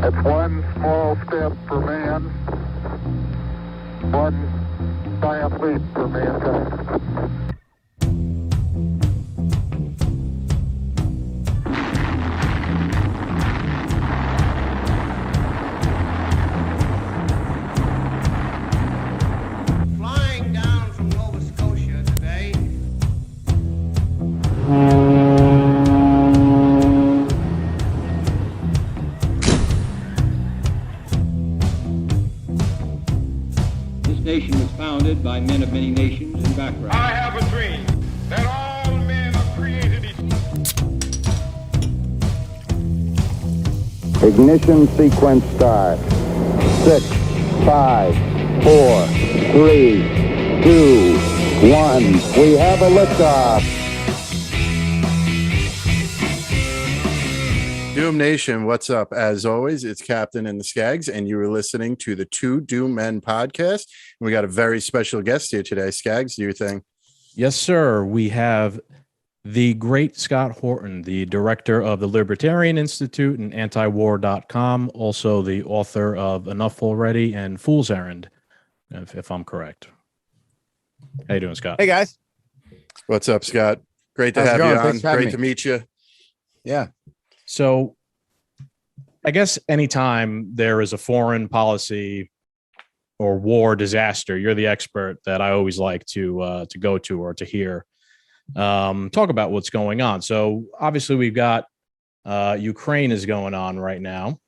It's one small step for man, one giant leap for mankind. Flying down from Nova Scotia today. Nation was founded by men of many nations and backgrounds. I have a dream that all men are created equal. Ignition sequence start. 6, 5, 4, 3, 2, 1. We have a liftoff. Doom Nation, what's up? As always, it's Captain and the Skags, and you are listening to the Two Doom Men podcast. We got a very special guest here today. Skags, do your thing. Yes, sir. We have the great Scott Horton, the director of the Libertarian Institute and antiwar.com, also the author of Enough Already and Fool's Errand, if I'm correct. How you doing, Scott? Hey, guys. What's up, Scott? Great to have you on. Great to meet you. Yeah. So I guess anytime there is a foreign policy or war disaster, you're the expert that I always like to go to or to hear talk about what's going on. So obviously we've got Ukraine is going on right now.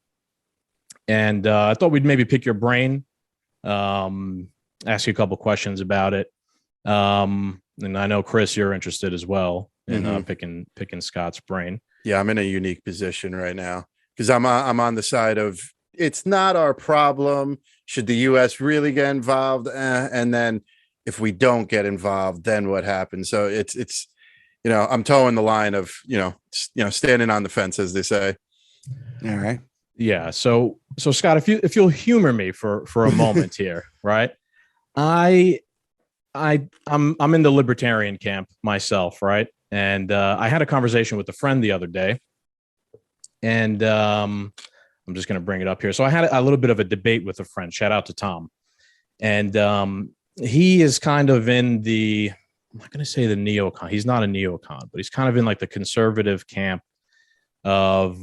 And I thought we'd maybe pick your brain, ask you a couple questions about it. And I know, Chris, you're interested as well in picking Scott's brain. Yeah, I'm in a unique position right now because I'm on the side of it's not our problem. Should the U.S. really get involved? And then if we don't get involved, then what happens? So it's I'm towing the line of standing on the fence, as they say. All right. Yeah. So Scott, if you'll humor me for a moment here, right? I'm in the libertarian camp myself, right? And I had a conversation with a friend the other day, and I'm just going to bring it up here. So I had a little bit of a debate with a friend. Shout out to Tom. And he is kind of in the, I'm not going to say the neocon. He's not a neocon, but he's kind of in like the conservative camp of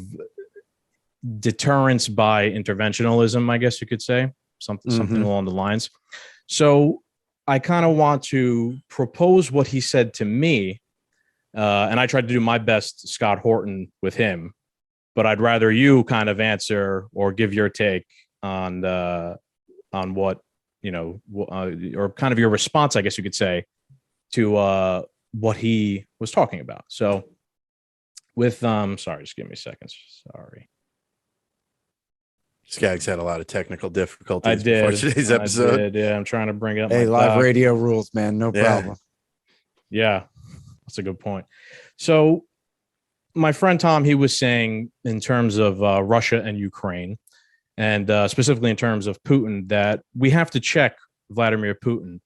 deterrence by interventionism, I guess you could say, something along the lines. So I kind of want to propose what he said to me. And I tried to do my best, Scott Horton, with him, but I'd rather you kind of answer or give your take on what, or kind of your response, I guess you could say, to what he was talking about. So with, sorry, just give me a second. Sorry. Skaggs had a lot of technical difficulties I did. before today's episode. Yeah, I'm trying to bring up. Hey, live radio rules, man. No problem. Yeah. That's a good point. So my friend Tom, he was saying in terms of Russia and Ukraine, and specifically in terms of Putin, that we have to check Vladimir Putin.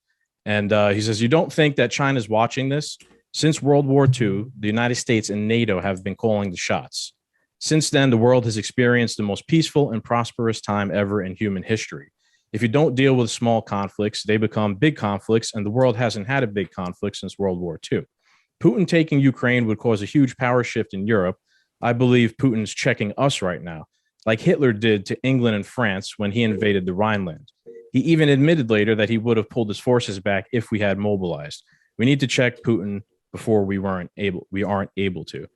And he says, you don't think that China's watching this? Since World War II, the United States and NATO have been calling the shots. Since then, the world has experienced the most peaceful and prosperous time ever in human history. If you don't deal with small conflicts, they become big conflicts, and the world hasn't had a big conflict since World War II. Putin taking Ukraine would cause a huge power shift in Europe. I believe Putin's checking us right now, like Hitler did to England and France when he invaded the Rhineland. He even admitted later that he would have pulled his forces back if we had mobilized. We need to check Putin before we aren't able to.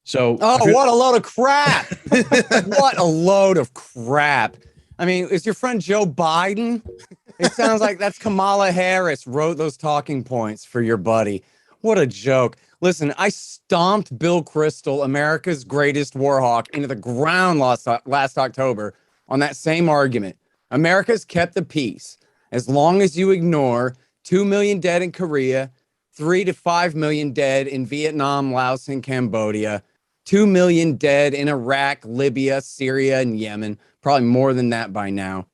So, what a load of crap. What a load of crap. I mean, is your friend Joe Biden? It sounds like that's Kamala Harris wrote those talking points for your buddy. What a joke. Listen, I stomped Bill Kristol, America's greatest war hawk, into the ground last October on that same argument. America's kept the peace as long as you ignore 2 million dead in Korea, 3 to 5 million dead in Vietnam, Laos, and Cambodia, 2 million dead in Iraq, Libya, Syria, and Yemen, probably more than that by now.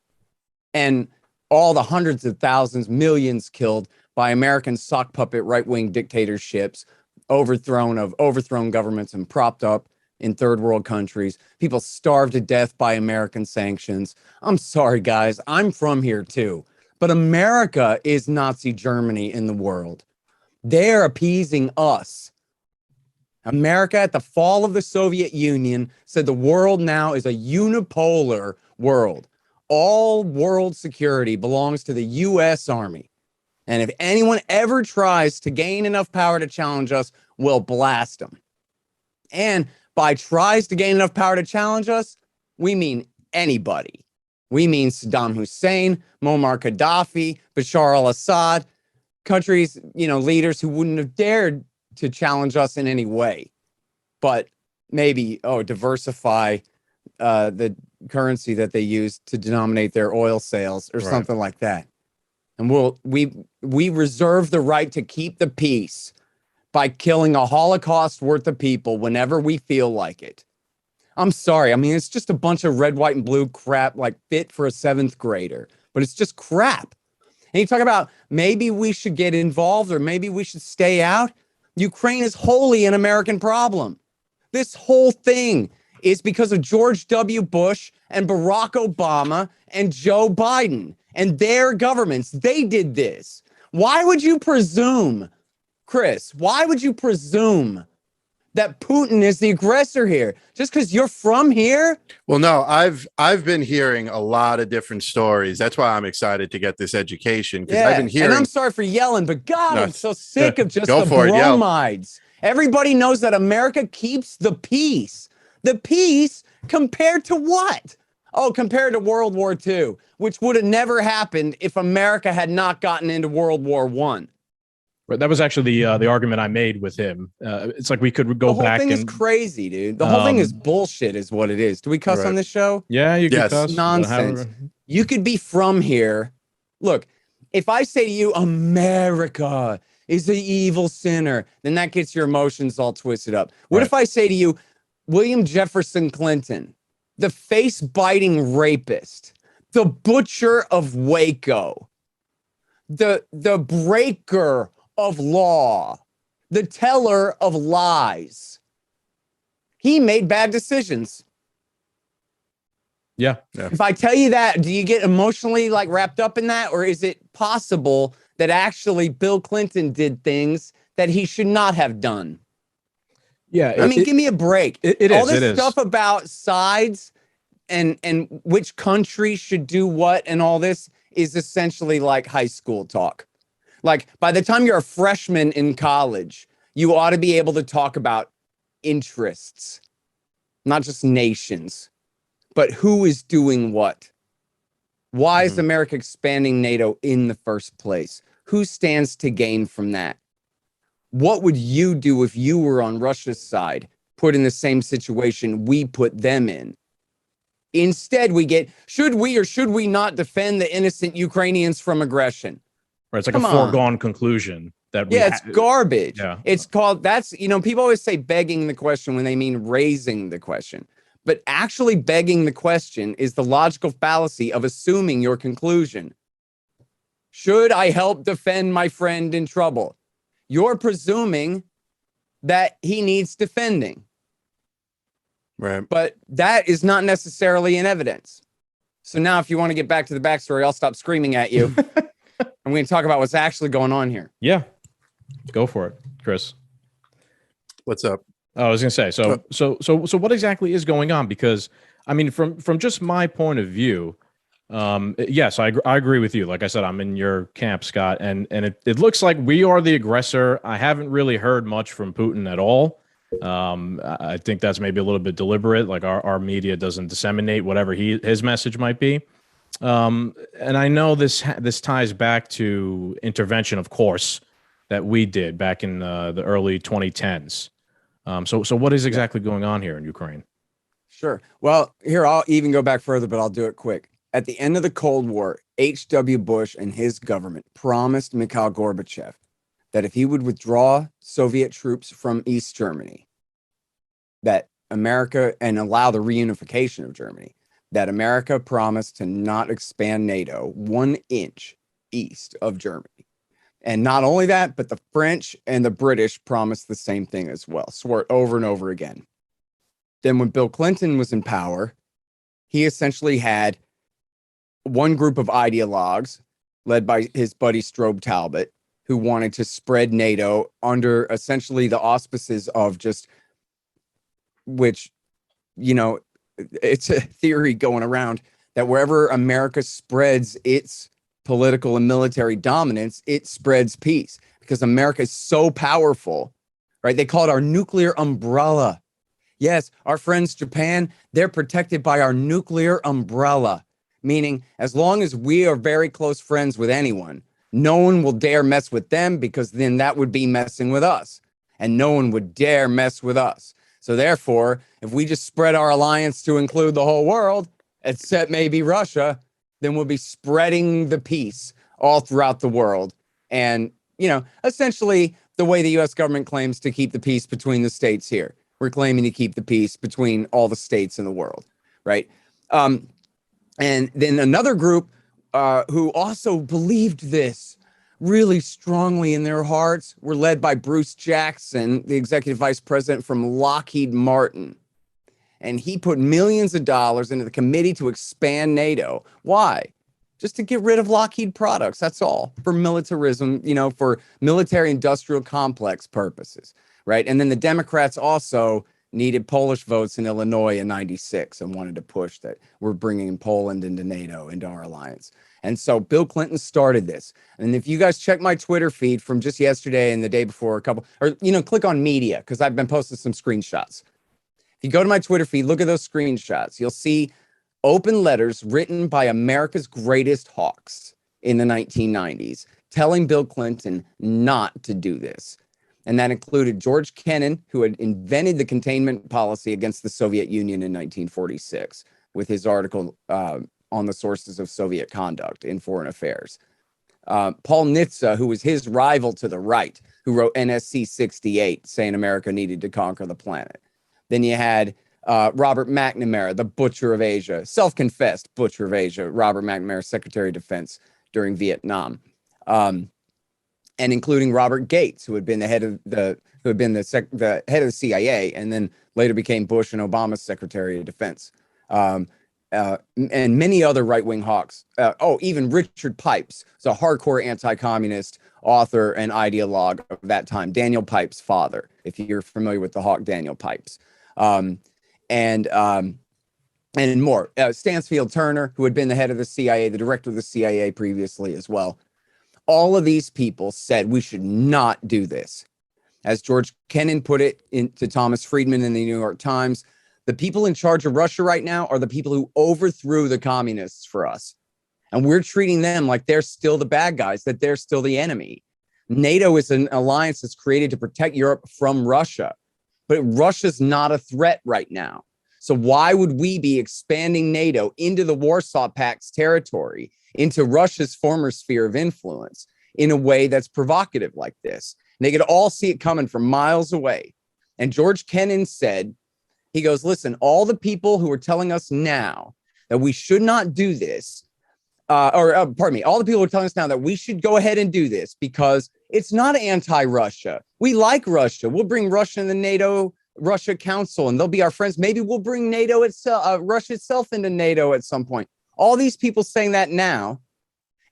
And all the hundreds of thousands, millions killed by American sock puppet right-wing dictatorships, overthrown governments and propped up in third world countries. People starve to death by American sanctions. I'm sorry, guys. I'm from here too. But America is Nazi Germany in the world. They're appeasing us. America, at the fall of the Soviet Union, said the world now is a unipolar world. All world security belongs to the U.S. Army. And if anyone ever tries to gain enough power to challenge us, we'll blast them. And by tries to gain enough power to challenge us, we mean anybody. We mean Saddam Hussein, Muammar Gaddafi, Bashar al-Assad, countries, leaders who wouldn't have dared to challenge us in any way. But maybe, diversify the currency that they use to denominate their oil sales or something like that. And we reserve the right to keep the peace by killing a Holocaust worth of people whenever we feel like it. I'm sorry. I mean, it's just a bunch of red, white, and blue crap, like fit for a 7th grader, but it's just crap. And you talk about maybe we should get involved or maybe we should stay out. Ukraine is wholly an American problem. This whole thing is because of George W. Bush and Barack Obama and Joe Biden and their governments. They did this. Why would you presume, Chris, why would you presume that Putin is the aggressor here? Just because you're from here? Well, no, I've been hearing a lot of different stories. That's why I'm excited to get this education, because I've been hearing. And I'm sorry for yelling, but God, I'm so sick of just Go the for it, bromides. Everybody knows that America keeps the peace. The peace compared to what? Oh, compared to World War II, which would have never happened if America had not gotten into World War I. Right, that was actually the argument I made with him. It's like we could go back. The whole thing is crazy, dude. The whole thing is bullshit, is what it is. Do we cuss on this show? Yeah, you can cuss. Nonsense. You could be from here. Look, if I say to you, America is the evil sinner, then that gets your emotions all twisted up. What if I say to you, William Jefferson Clinton, the face-biting rapist, the butcher of Waco, the breaker of law, the teller of lies. He made bad decisions. Yeah. If I tell you that, do you get emotionally wrapped up in that? Or is it possible that actually Bill Clinton did things that he should not have done? Yeah. I mean, give me a break. All this stuff about sides and which country should do what and all this is essentially like high school talk. Like, by the time you're a freshman in college, you ought to be able to talk about interests, not just nations, but who is doing what. Why is America expanding NATO in the first place? Who stands to gain from that? What would you do if you were on Russia's side, put in the same situation we put them in? Instead, we get, should we or should we not defend the innocent Ukrainians from aggression? Right, it's like a foregone conclusion that it's garbage. Yeah. It's called, people always say begging the question when they mean raising the question. But actually begging the question is the logical fallacy of assuming your conclusion. Should I help defend my friend in trouble? You're presuming that he needs defending. Right. But that is not necessarily in evidence. So now if you want to get back to the backstory, I'll stop screaming at you. I'm going to talk about what's actually going on here. Yeah. Go for it, Chris. What's up? I was going to say, so what exactly is going on? Because I mean, from just my point of view, yes, I agree with you. Like I said, I'm in your camp, Scott, and it looks like we are the aggressor. I haven't really heard much from Putin at all. I think that's maybe a little bit deliberate. Like our media doesn't disseminate whatever his message might be. And I know this ties back to intervention, of course, that we did back in the early 2010s. So what is exactly going on here in Ukraine? Sure. Well, here, I'll even go back further, but I'll do it quick. At the end of the Cold War, H.W. Bush and his government promised Mikhail Gorbachev that if he would withdraw Soviet troops from East Germany, that America, and allow the reunification of Germany, that America promised to not expand NATO 1 inch east of Germany. And not only that, but the French and the British promised the same thing as well, swore it over and over again. then when Bill Clinton was in power, he essentially had one group of ideologues led by his buddy Strobe Talbot, who wanted to spread NATO under essentially the auspices of just, which, you know, it's a theory going around that wherever America spreads its political and military dominance, it spreads peace, because America is so powerful, right? They call it our nuclear umbrella. Yes, our friends Japan, they're protected by our nuclear umbrella, meaning as long as we are very close friends with anyone, no one will dare mess with them, because then that would be messing with us, and no one would dare mess with us. So therefore, if we just spread our alliance to include the whole world, except maybe Russia, then we'll be spreading the peace all throughout the world. And, you know, essentially the way the U.S. government claims to keep the peace between the states here, we're claiming to keep the peace between all the states in the world, right? And then another group who also believed this really strongly in their hearts were led by Bruce Jackson, the executive vice president from Lockheed Martin. And he put millions of dollars into the committee to expand NATO. Why? Just to get rid of Lockheed products. That's all. For militarism, you know, for military industrial complex purposes, right? And then the Democrats also needed Polish votes in Illinois in 96 and wanted to push that we're bringing Poland into NATO, into our alliance. And so Bill Clinton started this. And if you guys check my Twitter feed from just yesterday and the day before, click on media, because I've been posting some screenshots. If you go to my Twitter feed, look at those screenshots, you'll see open letters written by America's greatest hawks in the 1990s telling Bill Clinton not to do this. And that included George Kennan, who had invented the containment policy against the Soviet Union in 1946 with his article on the sources of Soviet conduct in foreign affairs. Paul Nitze, who was his rival to the right, who wrote NSC 68, saying America needed to conquer the planet. Then you had Robert McNamara, the butcher of Asia, self-confessed butcher of Asia, Robert McNamara, Secretary of Defense during Vietnam, and including Robert Gates, who had been the head of the head of the CIA, and then later became Bush and Obama's Secretary of Defense, and many other right-wing hawks. Even Richard Pipes, so a hardcore anti-communist author and ideologue of that time, Daniel Pipes' father, if you're familiar with the hawk Daniel Pipes. And more. Stansfield Turner, who had been the head of the CIA, the director of the CIA previously as well. All of these people said we should not do this. As George Kennan put it to Thomas Friedman in the New York Times, the people in charge of Russia right now are the people who overthrew the communists for us. And we're treating them like they're still the bad guys, that they're still the enemy. NATO is an alliance that's created to protect Europe from Russia. But Russia's not a threat right now. So why would we be expanding NATO into the Warsaw Pact's territory, into Russia's former sphere of influence, in a way that's provocative like this? And they could all see it coming from miles away. And George Kennan said, he goes, listen, all the people who are telling us now that we should not do this, all the people who are telling us now that we should go ahead and do this because it's not anti-Russia. We like Russia. We'll bring Russia in the NATO Russia Council and they'll be our friends. Maybe we'll bring NATO itself, Russia itself into NATO at some point. All these people saying that now,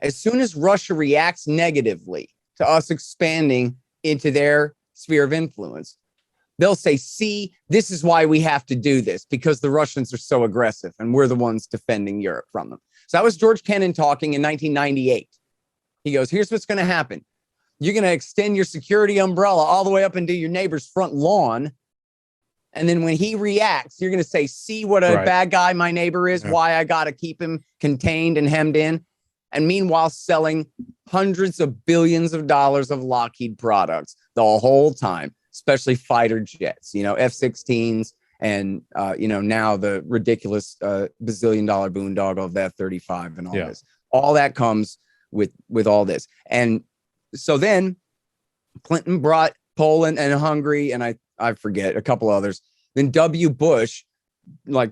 as soon as Russia reacts negatively to us expanding into their sphere of influence, they'll say, see, this is why we have to do this, because the Russians are so aggressive and we're the ones defending Europe from them. So that was George Kennan talking in 1998. He goes, here's what's going to happen. You're going to extend your security umbrella all the way up into your neighbor's front lawn. And then when he reacts, you're going to say, see what a bad guy my neighbor is, why I got to keep him contained and hemmed in. And meanwhile, selling hundreds of billions of dollars of Lockheed products the whole time, especially fighter jets, F-16s. And, now the ridiculous bazillion-dollar boondoggle of the F-35 and all this. All that comes with all this. And so then Clinton brought Poland and Hungary, and I forget, a couple others. Then W. Bush,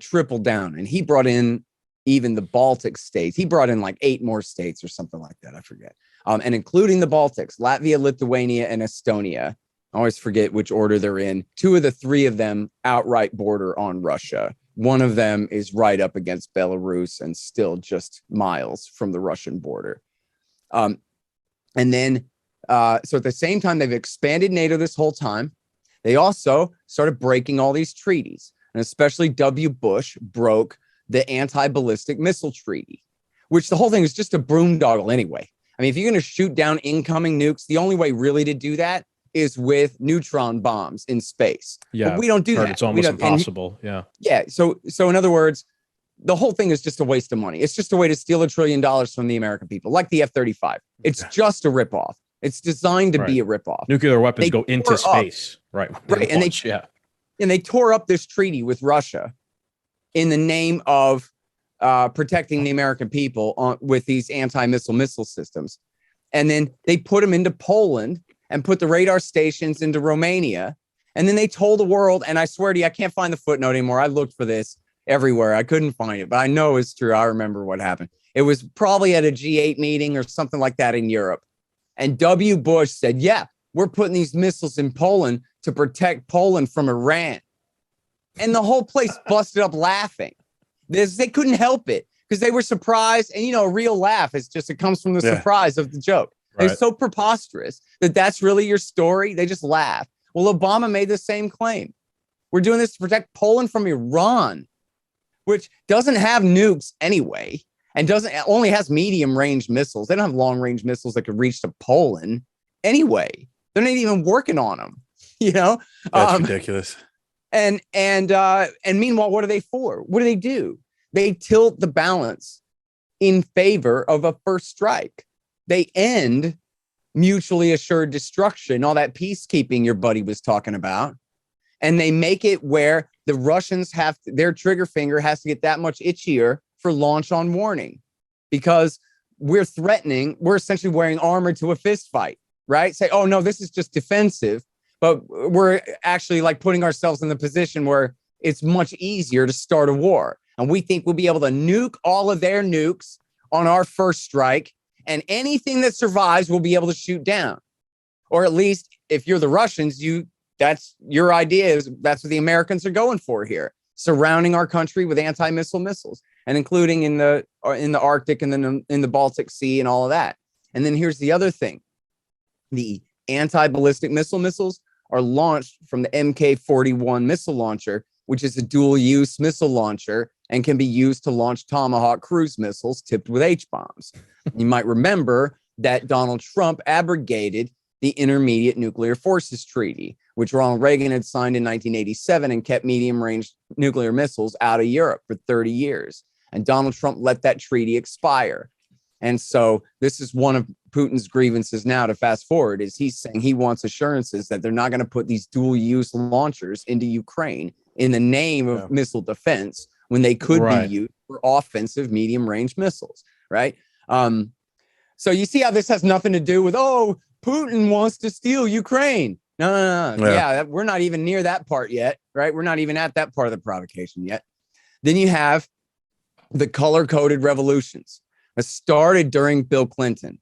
tripled down, and he brought in even the Baltic states. He brought in 8 more states or something like that. I forget. And including the Baltics, Latvia, Lithuania, and Estonia. I always forget which order they're in. 2 of the 3 of them outright border on Russia. One of them is right up against Belarus and still just miles from the Russian border. And then, so at the same time, they've expanded NATO this whole time. They also started breaking all these treaties, and especially W. Bush broke the anti-ballistic missile treaty, which the whole thing is just a boondoggle anyway. I mean, if you're going to shoot down incoming nukes, the only way really to do that is with neutron bombs in space. Yeah, but we don't do that. It's almost impossible. Yeah. So in other words, the whole thing is just a waste of money. It's just a way to steal $1 trillion from the American people, like the F-35. It's just a ripoff. It's designed to be a ripoff. Nuclear weapons go into space. Right. And they tore up this treaty with Russia in the name of protecting the American people with these missile systems. And then they put them into Poland and put the radar stations into Romania. And then they told the world, and I swear to you, I can't find the footnote anymore. I looked for this everywhere. I couldn't find it, but I know it's true. I remember what happened. It was probably at a G8 meeting or something like that in Europe. And W. Bush said, yeah, we're putting these missiles in Poland to protect Poland from Iran. And the whole place busted up laughing. They couldn't help it because they were surprised. And, a real laugh is just, it comes from the surprise of the joke. Right. It's so preposterous that that's really your story. They just laugh. Well, Obama made the same claim. We're doing this to protect Poland from Iran, which doesn't have nukes anyway, and only has medium range missiles. They don't have long range missiles that could reach to Poland anyway. They're not even working on them. That's ridiculous. And meanwhile, what are they for? What do? They tilt the balance in favor of a first strike. They end mutually assured destruction, all that peacekeeping your buddy was talking about. And they make it where the Russians their trigger finger has to get that much itchier for launch on warning, because we're essentially wearing armor to a fist fight, right? Say, oh no, this is just defensive, but we're actually like putting ourselves in the position where it's much easier to start a war. And we think we'll be able to nuke all of their nukes on our first strike, and anything that survives we'll be able to shoot down. Or at least if you're the Russians, that's your idea, is that's what the Americans are going for here, surrounding our country with anti-missile missiles, and including in the Arctic and then in the Baltic Sea and all of that. And then here's the other thing. The anti-ballistic missiles are launched from the Mk-41 missile launcher, which is a dual-use missile launcher and can be used to launch Tomahawk cruise missiles tipped with H-bombs. You might remember that Donald Trump abrogated the Intermediate Nuclear Forces Treaty, which Ronald Reagan had signed in 1987 and kept medium-range nuclear missiles out of Europe for 30 years. And Donald Trump let that treaty expire. And so this is one of Putin's grievances now, to fast forward, is he's saying he wants assurances that they're not going to put these dual-use launchers into Ukraine in the name of missile defense when they could be used for offensive medium-range missiles, right? So you see how this has nothing to do with, Putin wants to steal Ukraine. No. Yeah, we're not even near that part yet, right? We're not even at that part of the provocation yet. Then you have the color-coded revolutions. It started during Bill Clinton.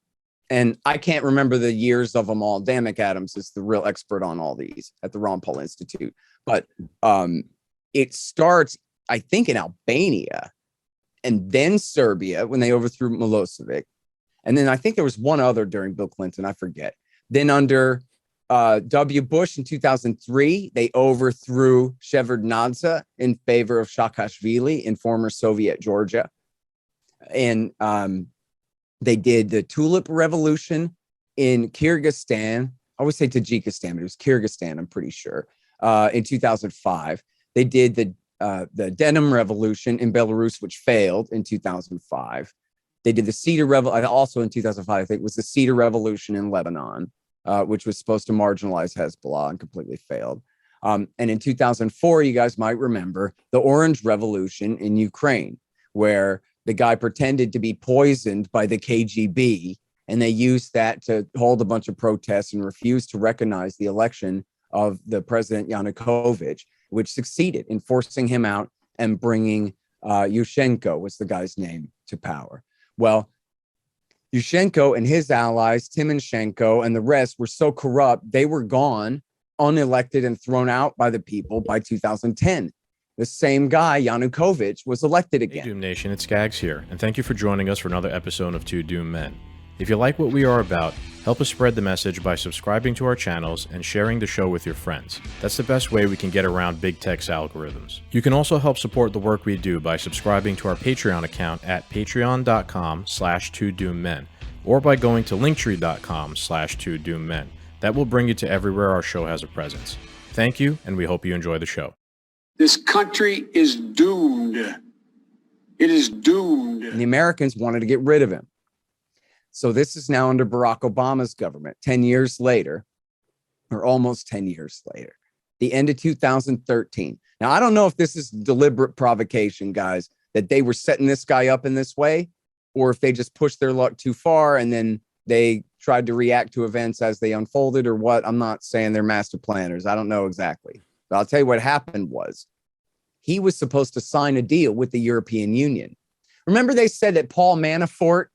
And I can't remember the years of them all. Dan McAdams is the real expert on all these at the Ron Paul Institute. But it starts, I think, in Albania and then Serbia when they overthrew Milosevic. And then I think there was one other during Bill Clinton. I forget. Then under W. Bush in 2003, they overthrew Shevardnadze in favor of Saakashvili in former Soviet Georgia. And they did the Tulip Revolution in Kyrgyzstan. I always say Tajikistan, but it was Kyrgyzstan, I'm pretty sure, in 2005. They did the Denim Revolution in Belarus, which failed in 2005. They did the Cedar Revolution, also in 2005, I think, was the Cedar Revolution in Lebanon, which was supposed to marginalize Hezbollah and completely failed. And in 2004, you guys might remember the Orange Revolution in Ukraine, where the guy pretended to be poisoned by the KGB, and they used that to hold a bunch of protests and refused to recognize the election of the president Yanukovych, which succeeded in forcing him out and bringing Yushchenko, was the guy's name, to power. Well, Yushchenko and his allies, Timoshenko and the rest, were so corrupt, they were gone unelected and thrown out by the people by 2010. The same guy, Yanukovych, was elected Hey again. Doom Nation, it's Gags here, and thank you for joining us for another episode of Two Doom Men. If you like what we are about, help us spread the message by subscribing to our channels and sharing the show with your friends. That's the best way we can get around big tech's algorithms. You can also help support the work we do by subscribing to our Patreon account at patreon.com/2doommen or by going to linktree.com/2doommen. That will bring you to everywhere our show has a presence. Thank you, and we hope you enjoy the show. This country is doomed. It is doomed. And the Americans wanted to get rid of him. So this is now under Barack Obama's government, 10 years later, or almost 10 years later, the end of 2013. Now, I don't know if this is deliberate provocation, guys, that they were setting this guy up in this way, or if they just pushed their luck too far and then they tried to react to events as they unfolded or what. I'm not saying they're master planners. I don't know exactly. But I'll tell you what happened was he was supposed to sign a deal with the European Union. Remember they said that Paul Manafort,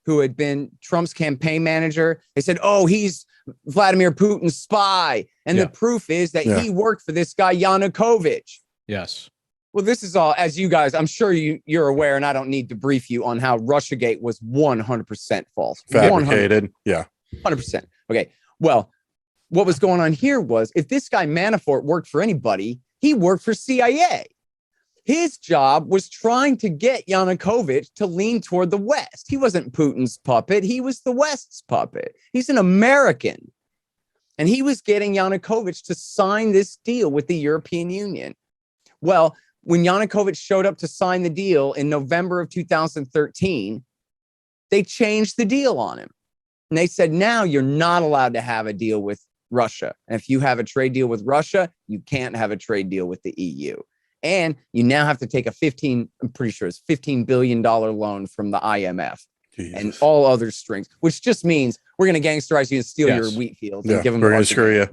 who had been Trump's campaign manager, they said, oh, he's Vladimir Putin's spy. And the proof is that he worked for this guy, Yanukovych. Yes. Well, this is all, as you guys, I'm sure you're aware, and I don't need to brief you on how Russiagate was 100% false. Fabricated. 100%. Okay. Well, what was going on here was if this guy Manafort worked for anybody, he worked for CIA. His job was trying to get Yanukovych to lean toward the West. He wasn't Putin's puppet. He was the West's puppet. He's an American. And he was getting Yanukovych to sign this deal with the European Union. Well, when Yanukovych showed up to sign the deal in November of 2013, they changed the deal on him. And they said, now you're not allowed to have a deal with Russia. And if you have a trade deal with Russia, you can't have a trade deal with the EU. And you now have to take I'm pretty sure it's $15 billion loan from the IMF and all other strings, which just means we're going to gangsterize you and steal your wheat fields and give them. We're going to screw you.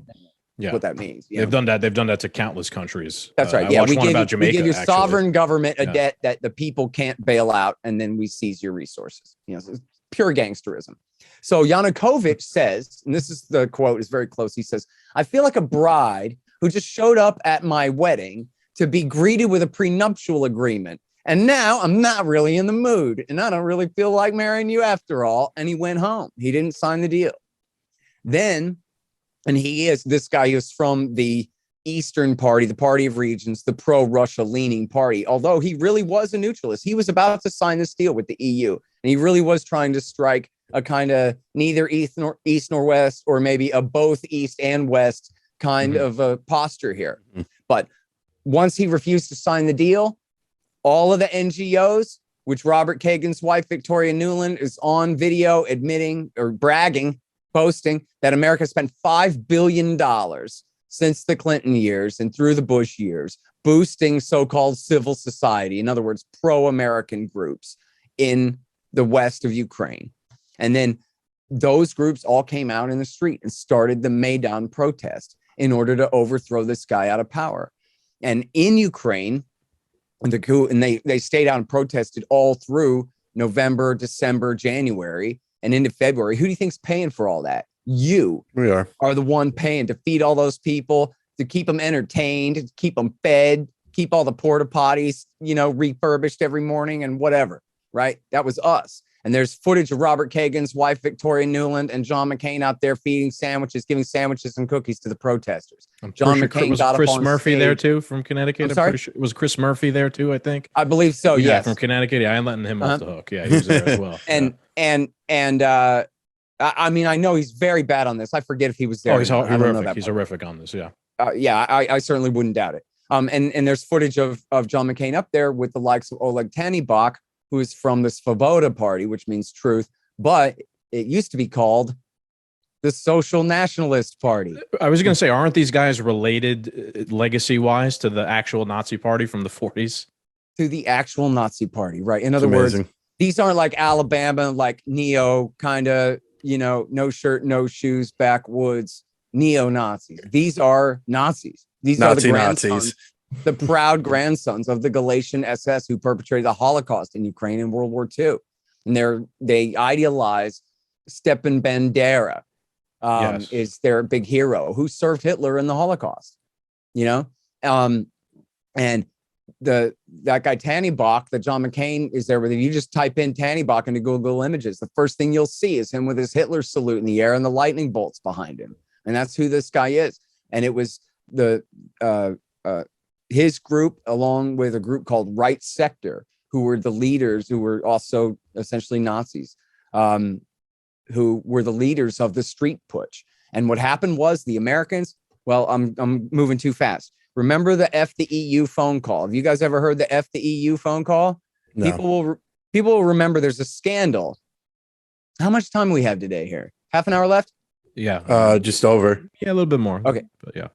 Yeah, what that means. They've done that. They've done that to countless countries. That's right. I watched one about Jamaica. We give your actually. sovereign government a debt that the people can't bail out, and then we seize your resources. So it's pure gangsterism. So Yanukovych says, and this is the quote, is very close. He says, "I feel like a bride who just showed up at my wedding to be greeted with a prenuptial agreement, and now I'm not really in the mood, and I don't really feel like marrying you after all." And he went home. He didn't sign the deal. Then. And this guy is from the Eastern Party, the Party of Regions, the pro-Russia leaning party. Although he really was a neutralist. He was about to sign this deal with the EU. And he really was trying to strike a kind of neither east nor west, or maybe a both east and west kind of a posture here. But once he refused to sign the deal, all of the NGOs, which Robert Kagan's wife, Victoria Nuland, is on video admitting or boasting that America spent $5 billion since the Clinton years and through the Bush years, boosting so-called civil society, in other words, pro-American groups in the west of Ukraine. And then those groups all came out in the street and started the Maidan protest in order to overthrow this guy out of power. And in Ukraine, the coup, and they stayed out and protested all through November, December, January, and into February. Who do you think's paying for all that? You are the one paying to feed all those people, to keep them entertained, to keep them fed, keep all the porta potties, refurbished every morning and whatever, right? That was us. And there's footage of Robert Kagan's wife, Victoria Nuland, and John McCain out there feeding sandwiches, giving sandwiches and cookies to the protesters. John McCain was got Chris up on Murphy stage. there too from Connecticut. I'm sorry? Pretty sure. Was Chris Murphy there too? I think. I believe so. Yeah, Yes, from Connecticut. Yeah, I ain't letting him off the hook. Yeah, he was there as well. I mean, I know he's very bad on this. I forget if he was there. Oh, he's I don't know horrific. that He's part. horrific on this. Yeah. I certainly wouldn't doubt it. And there's footage of John McCain up there with the likes of Oleg Tannibok, who is from the Svoboda party, which means truth, but it used to be called the Social Nationalist Party. I was going to say, aren't these guys related legacy-wise to the actual Nazi party from the 40s? To the actual Nazi party, right? In other words, these aren't like Alabama, like neo kind of, no shirt, no shoes, backwoods, neo-Nazis. These are Nazis. These are the grandsons, the proud grandsons of the Galatian SS who perpetrated the Holocaust in Ukraine in World War II. And they idealize Stepan Bandera, Yes. is their big hero who served Hitler in the Holocaust, you know? And that guy Tannenbach, that John McCain is there with him. You just type in Tannenbach into Google Images. The first thing you'll see is him with his Hitler salute in the air and the lightning bolts behind him. And that's who this guy is. And it was his group, along with a group called Right Sector, who were the leaders, who were also essentially Nazis, who were the leaders of the street putsch. And what happened was the Americans, well, I'm moving too fast. Remember the F the EU phone call? Have you guys ever heard the F the EU phone call? No. People will remember there's a scandal. How much time we have today here? Half an hour left? Yeah. Just over. Yeah, a little bit more. Okay. But yeah.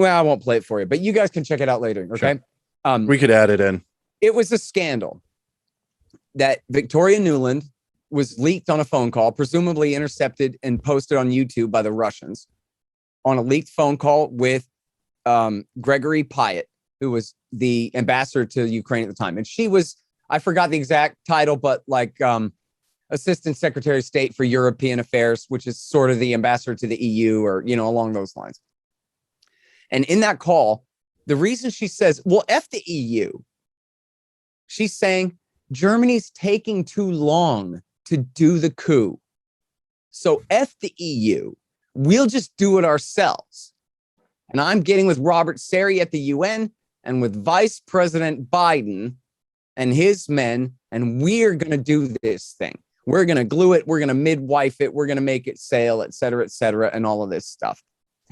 Well, I won't play it for you, but you guys can check it out later. Okay. Sure. We could add it in. It was a scandal that Victoria Nuland was leaked on a phone call, presumably intercepted and posted on YouTube by the Russians, on a leaked phone call with Gregory Pyatt, who was the ambassador to Ukraine at the time. And she was, I forgot the exact title, but like Assistant Secretary of State for European Affairs, which is sort of the ambassador to the EU, or, you know, along those lines. And in that call, the reason she says, well, F the EU, she's saying Germany's taking too long to do the coup. So F the EU, we'll just do it ourselves. And I'm getting with Robert Seri at the UN and with Vice President Biden and his men, and we're going to do this thing. We're going to glue it. We're going to midwife it. We're going to make it sail, et cetera, and all of this stuff.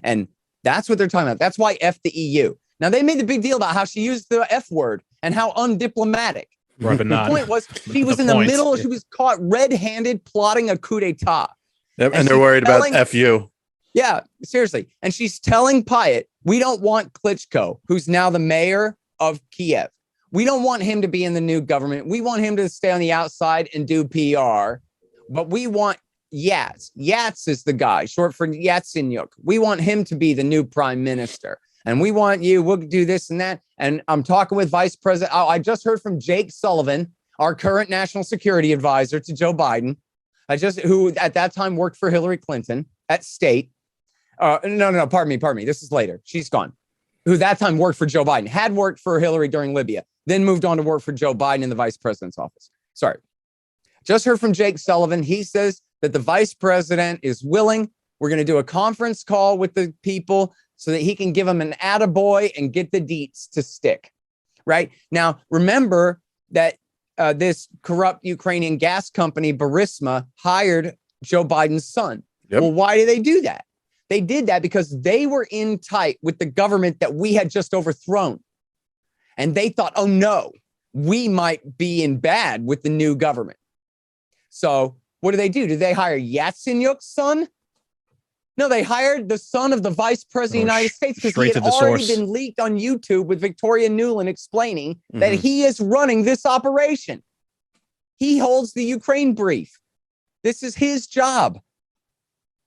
And that's what they're talking about. That's why F the EU. Now, they made the big deal about how she used the F word and how undiplomatic. Right, but the point was, she was in the middle. She was caught red-handed plotting a coup d'etat. Yep, and they're worried about FU. Yeah, seriously. And she's telling Pyatt, we don't want Klitschko, who's now the mayor of Kiev. We don't want him to be in the new government. We want him to stay on the outside and do PR. But we want Yats. Yats is the guy, short for Yatsenyuk. We want him to be the new prime minister. And we want you, we'll do this and that. And I'm talking with Vice President. I just heard from Jake Sullivan, our current national security advisor to Joe Biden. Who at that time worked for Hillary Clinton at State. No, pardon me. This is later. She's gone. Who that time worked for Joe Biden, had worked for Hillary during Libya, then moved on to work for Joe Biden in the vice president's office. Sorry. Just heard from Jake Sullivan. He says that the vice president is willing. We're going to do a conference call with the people so that he can give them an attaboy and get the deets to stick. Right? Now, remember that this corrupt Ukrainian gas company, Burisma, hired Joe Biden's son. Yep. Well, why did they do that? They did that because they were in tight with the government that we had just overthrown. And they thought, oh, no, we might be in bad with the new government. So what do? Did they hire Yatsenyuk's son? No, they hired the son of the vice president of the United States because he had already been leaked on YouTube with Victoria Nuland explaining that he is running this operation. He holds the Ukraine brief. This is his job.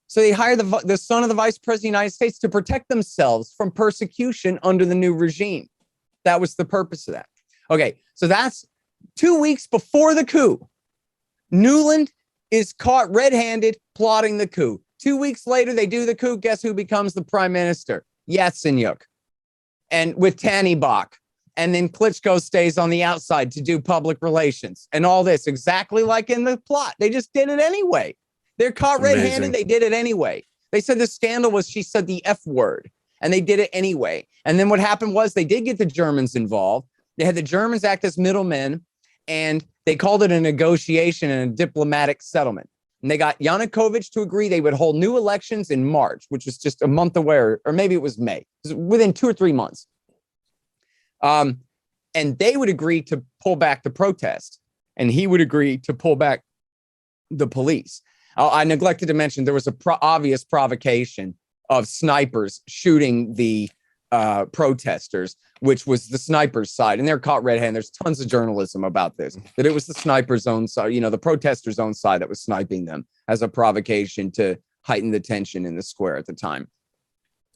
So they hired the son of the vice president of the United States to protect themselves from persecution under the new regime. That was the purpose of that. Okay, so that's 2 weeks before the coup. Nuland is caught red-handed plotting the coup. 2 weeks later, they do the coup. Guess who becomes the prime minister? Yatsenyuk. And with Tannenbach. And then Klitschko stays on the outside to do public relations and all this, exactly like in the plot. They just did it anyway. They're caught red-handed. They did it anyway. They said the scandal was she said the F word, and they did it anyway. And then what happened was they did get the Germans involved. They had the Germans act as middlemen, and they called it a negotiation and a diplomatic settlement. And they got Yanukovych to agree they would hold new elections in March, which was just a month away, or maybe it was May. It was within 2 or 3 months. And they would agree to pull back the protest, and he would agree to pull back the police. I neglected to mention there was a obvious provocation of snipers shooting the protesters, which was the snipers' side, and they're caught red-handed. There's tons of journalism about this, that it was the snipers' own side, the protesters' own side that was sniping them as a provocation to heighten the tension in the square at the time.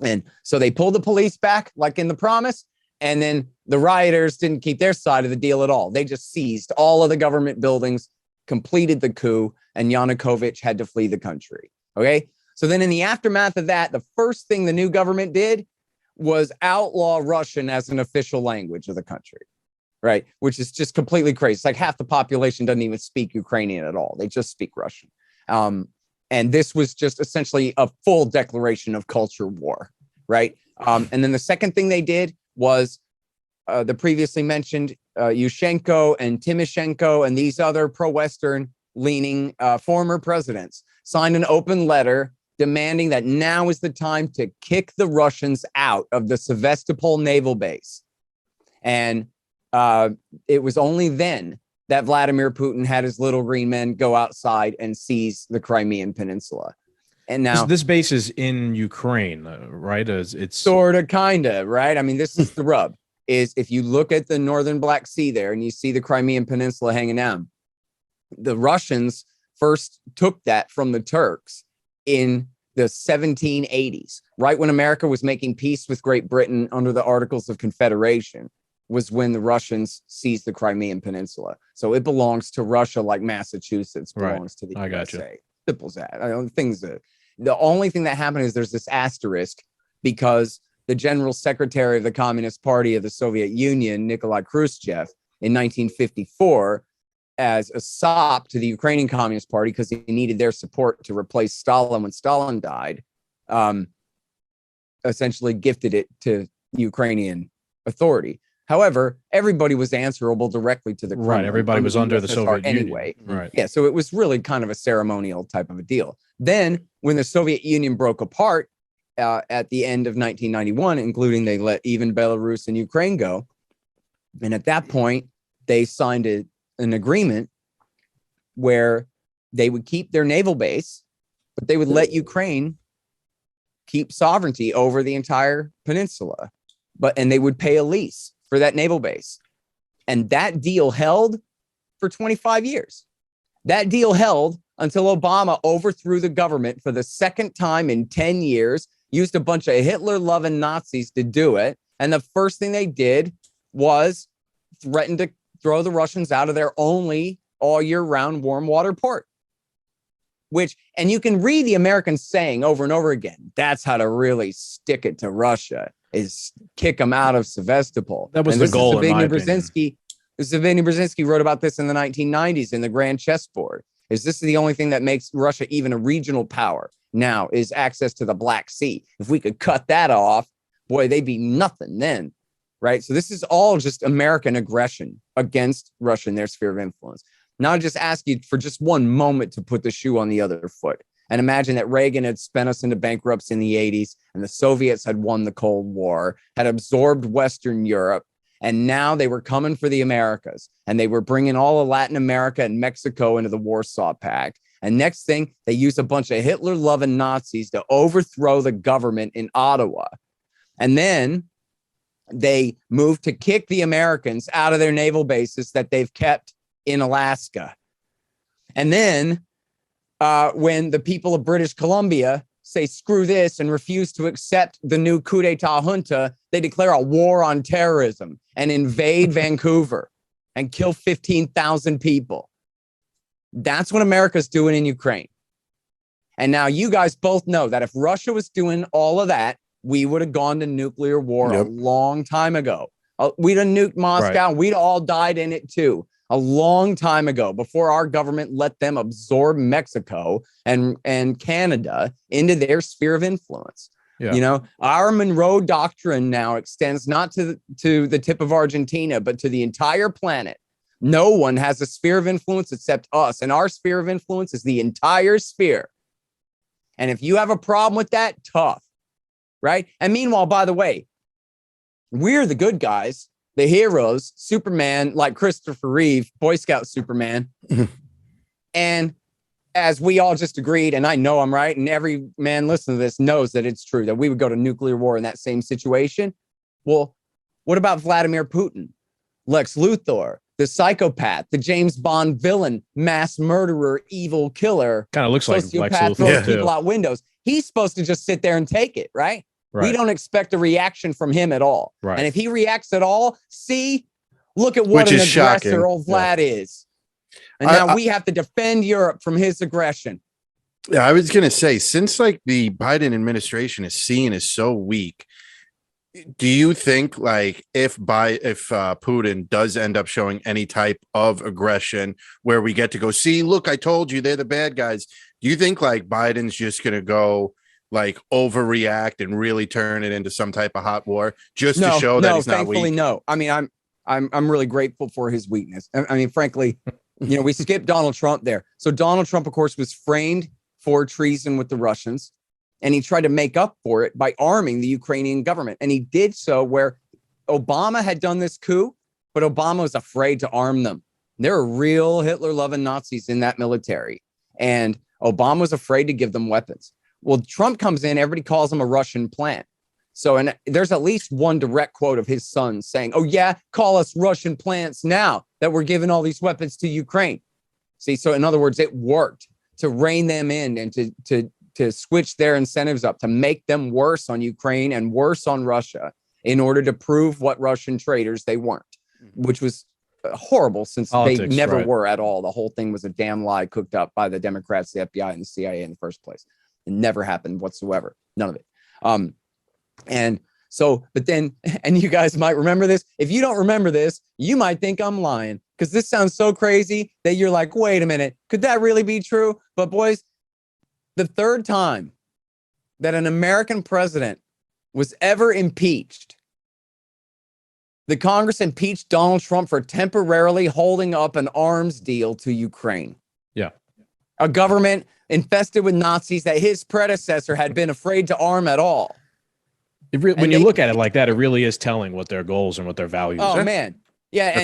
And so they pulled the police back, like in the promise, and then the rioters didn't keep their side of the deal at all. They just seized all of the government buildings, completed the coup, and Yanukovych had to flee the country. Okay. So then in the aftermath of that, the first thing the new government did was outlaw Russian as an official language of the country, right? Which is just completely crazy. It's like half the population doesn't even speak Ukrainian at all. They just speak Russian. And this was just essentially a full declaration of culture war, right? And then the second thing they did was the previously mentioned Yushchenko and Timoshenko and these other pro-Western leaning former presidents signed an open letter demanding that now is the time to kick the Russians out of the Sevastopol naval base. And it was only then that Vladimir Putin had his little green men go outside and seize the Crimean Peninsula. And now this base is in Ukraine, right? It's sort of, kind of, right? I mean, this is the rub, is if you look at the northern Black Sea there and you see the Crimean Peninsula hanging down, the Russians first took that from the Turks in the 1780s, right when America was making peace with Great Britain under the Articles of Confederation, was when the Russians seized the Crimean Peninsula. So it belongs to Russia like Massachusetts belongs to the USA. Gotcha. Simple as that. I don't things that the only thing that happened is there's this asterisk because the general secretary of the Communist Party of the Soviet Union, Nikolai Khrushchev, in 1954, as a sop to the Ukrainian Communist Party because he needed their support to replace Stalin when Stalin died, essentially gifted it to Ukrainian authority. However, everybody was answerable directly to the Kremlin. Right. Everybody was under the Soviet anyway. Union. Right. Yeah. So it was really kind of a ceremonial type of a deal. Then when the Soviet Union broke apart at the end of 1991, including they let even Belarus and Ukraine go. And at that point, they signed an agreement where they would keep their naval base, but they would let Ukraine keep sovereignty over the entire peninsula, and they would pay a lease for that naval base. And that deal held for 25 years. That deal held until Obama overthrew the government for the second time in 10 years, used a bunch of Hitler-loving Nazis to do it. And the first thing they did was threaten to throw the Russians out of their only all year round warm water port. And you can read the Americans saying over and over again, that's how to really stick it to Russia, is kick them out of Sevastopol. That was the goal, in my opinion. Zbigniew Brzezinski wrote about this in the 1990s in the Grand Chessboard. This is the only thing that makes Russia even a regional power now is access to the Black Sea. If we could cut that off, boy, they'd be nothing then, right? So this is all just American aggression against Russia in their sphere of influence. Now I just ask you for just one moment to put the shoe on the other foot and imagine that Reagan had spent us into bankruptcy in the 80s and the Soviets had won the Cold War, had absorbed Western Europe, and now they were coming for the Americas and they were bringing all of Latin America and Mexico into the Warsaw Pact. And next thing, they used a bunch of Hitler-loving Nazis to overthrow the government in Ottawa. And then they moved to kick the Americans out of their naval bases that they've kept in Alaska. And then when the people of British Columbia say, screw this, and refuse to accept the new coup d'etat junta, they declare a war on terrorism and invade Vancouver and kill 15,000 people. That's what America's doing in Ukraine. And now you guys both know that if Russia was doing all of that, we would have gone to nuclear war a long time ago. We'd have nuked Moscow. Right. We'd all died in it too. A long time ago, before our government let them absorb Mexico and Canada into their sphere of influence. Yeah. You know, our Monroe Doctrine now extends not to the tip of Argentina, but to the entire planet. No one has a sphere of influence except us, and our sphere of influence is the entire sphere. And if you have a problem with that, tough, right? And meanwhile, by the way, we're the good guys, the heroes, Superman, like Christopher Reeve, Boy Scout Superman. And as we all just agreed, and I know I'm right, and every man listening to this knows that it's true, that we would go to nuclear war in that same situation. Well, what about Vladimir Putin, Lex Luthor, the psychopath, the James Bond villain, mass murderer, evil killer? Kind of looks like Lex Luthor, throwing people out windows. He's supposed to just sit there and take it, right? Right. We don't expect a reaction from him at all. Right. And if he reacts at all, look at what an aggressor old Vlad is. And now we have to defend Europe from his aggression. Yeah, I was gonna say, since like the Biden administration is seen as so weak, do you think like if Putin does end up showing any type of aggression where we get to go see, look, I told you they're the bad guys, do you think like Biden's just gonna go like overreact and really turn it into some type of hot war just to show that he's not thankfully, weak? no. I mean, I'm really grateful for his weakness. I mean, frankly, we skipped Donald Trump there. So Donald Trump, of course, was framed for treason with the Russians, and he tried to make up for it by arming the Ukrainian government. And he did so where Obama had done this coup, but Obama was afraid to arm them. There are real Hitler-loving Nazis in that military, and Obama was afraid to give them weapons. Well, Trump comes in, everybody calls him a Russian plant. So, and there's at least one direct quote of his son saying, oh yeah, call us Russian plants now that we're giving all these weapons to Ukraine. See, so in other words, it worked to rein them in and to switch their incentives up, to make them worse on Ukraine and worse on Russia in order to prove what Russian traitors they weren't, which was horrible since they never were at all. The whole thing was a damn lie cooked up by the Democrats, the FBI, and the CIA in the first place. It never happened whatsoever. None of it. And so, but then, and you guys might remember this. If you don't remember this, you might think I'm lying because this sounds so crazy that you're like, wait a minute, could that really be true? But boys, the third time that an American president was ever impeached, the Congress impeached Donald Trump for temporarily holding up an arms deal to Ukraine. Yeah. A government infested with Nazis that his predecessor had been afraid to arm at all. When you look at it like that, it really is telling what their goals and what their values are. Oh, man. Yeah.